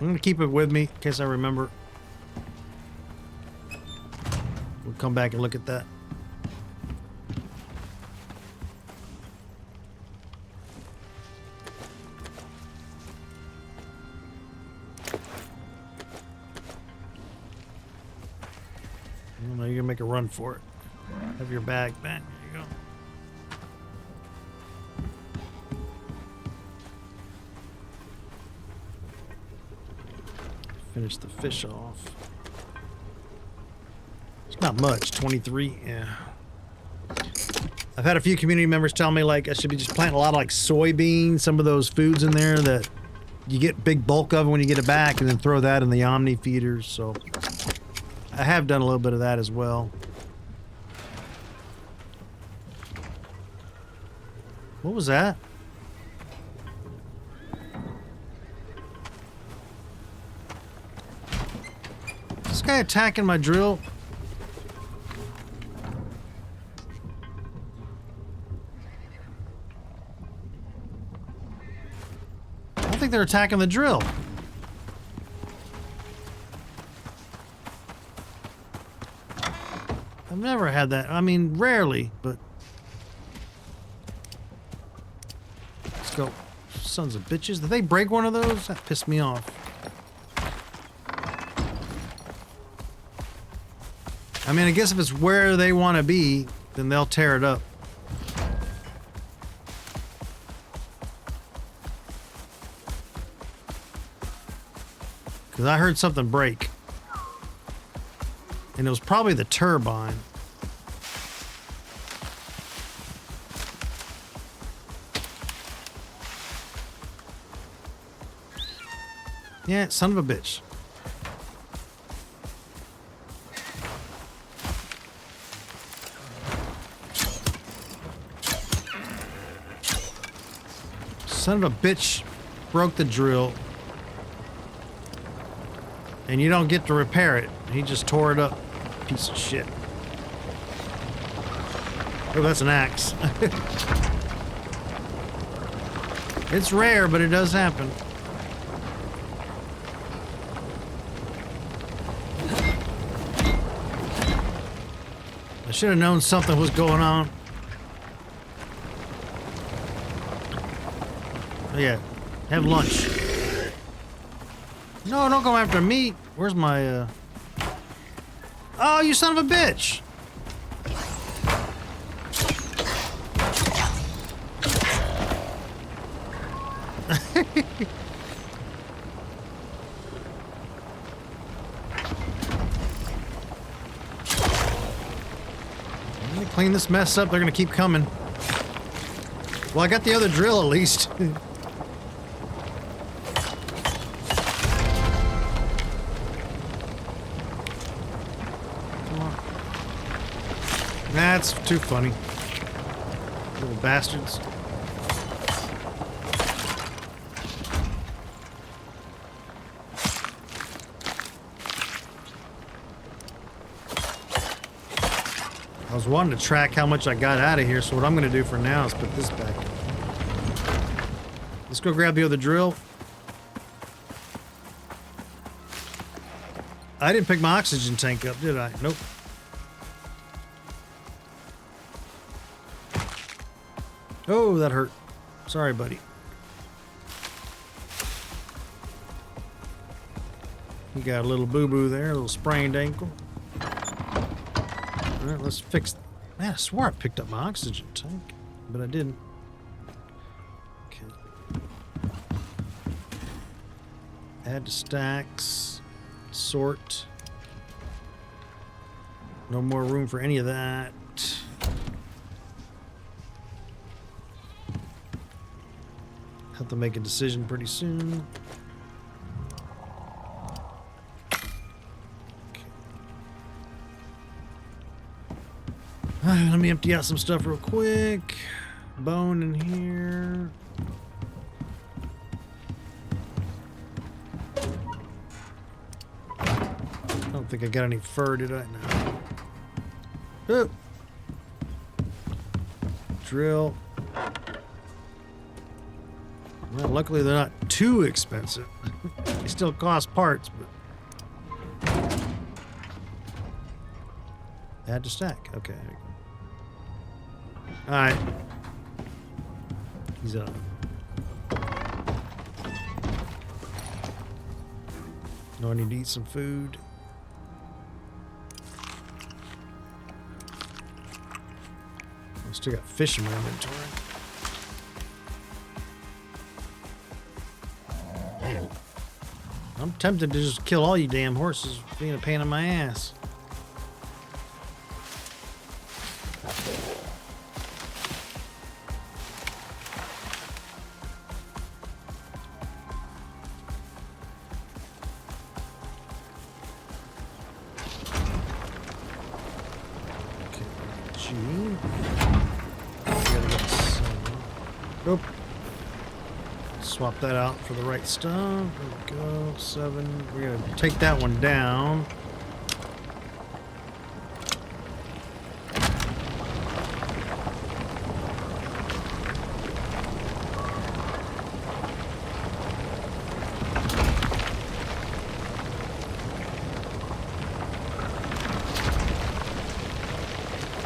I'm gonna keep it with me in case I remember. We'll come back and look at that. I know you're gonna make a run for it. Have your bag back. There you go. Finish the fish off. It's not much, 23, yeah. I've had a few community members tell me like I should be just planting a lot of like soybeans, some of those foods in there that you get big bulk of when you get it back, and then throw that in the Omni feeders, so I have done a little bit of that as well. What was that? Is this guy attacking my drill? I don't think they're attacking the drill. I've never had that. I mean, rarely, but... Let's go. Sons of bitches. Did they break one of those? That pissed me off. I mean, I guess if it's where they want to be, then they'll tear it up. Because I heard something break. And it was probably the turbine. Yeah, son of a bitch. Son of a bitch broke the drill. And you don't get to repair it. He just tore it up. Piece of shit. Oh, that's an axe. It's rare, but it does happen. I should have known something was going on. Oh, yeah. Have lunch. No, don't go after me. Where's my, Oh, you son of a bitch! Let me clean this mess up. They're gonna keep coming. Well, I got the other drill at least. That's too funny. Little bastards. I was wanting to track how much I got out of here, so what I'm going to do for now is put this back. Let's go grab the other drill. I didn't pick my oxygen tank up, did I? Nope. Oh, that hurt. Sorry, buddy. You got a little boo-boo there, a little sprained ankle. All right, let's fix that. Man, I swore I picked up my oxygen tank, but I didn't. Okay. Add to stacks. Sort. No more room for any of that. Have to make a decision pretty soon. Okay. Alright, let me empty out some stuff real quick. Bone in here. don't think I got any fur, did I? No. Oh. Drill. Well, luckily they're not too expensive. They still cost parts, but... Add to stack. Okay, there you go. Alright. He's up. No, I need to eat some food. I still got fish in my inventory. I'm tempted to just kill all you damn horses, being a pain in my ass. Nope. Swap that out for the right stuff. There we go. 7. We're gonna take that one down.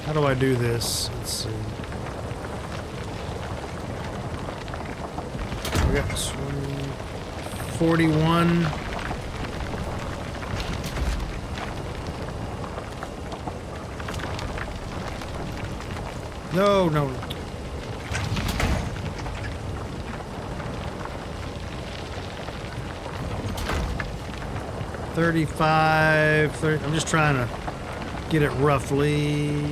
How do I do this? Let's see. We got 41. No, no. $35, 30. I'm just trying to get it roughly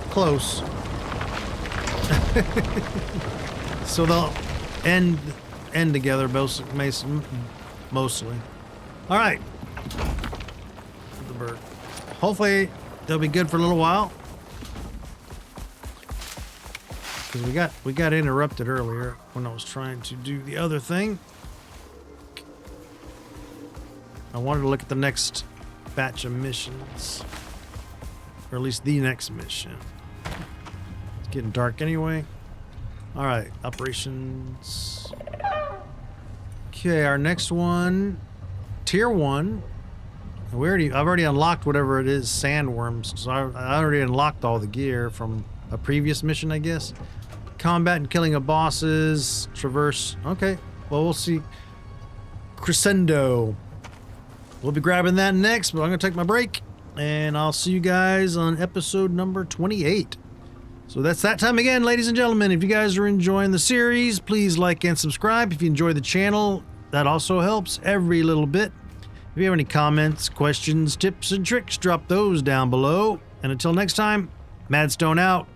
close. So they'll end together mostly. All right. The bird. Hopefully they'll be good for a little while. Because we got interrupted earlier when I was trying to do the other thing. I wanted to look at the next batch of missions. Or at least the next mission. It's getting dark anyway. Alright, operations. Okay, our next one. Tier 1. I've already unlocked whatever it is, sandworms. So I already unlocked all the gear from a previous mission, I guess. Combat and killing of bosses. Traverse. Okay, well, we'll see. Crescendo. We'll be grabbing that next, but I'm going to take my break. And I'll see you guys on episode number 28. So that's that time again, ladies and gentlemen. If you guys are enjoying the series, please like and subscribe. If you enjoy the channel, that also helps every little bit. If you have any comments, questions, tips, and tricks, drop those down below. And until next time, Maddstone out.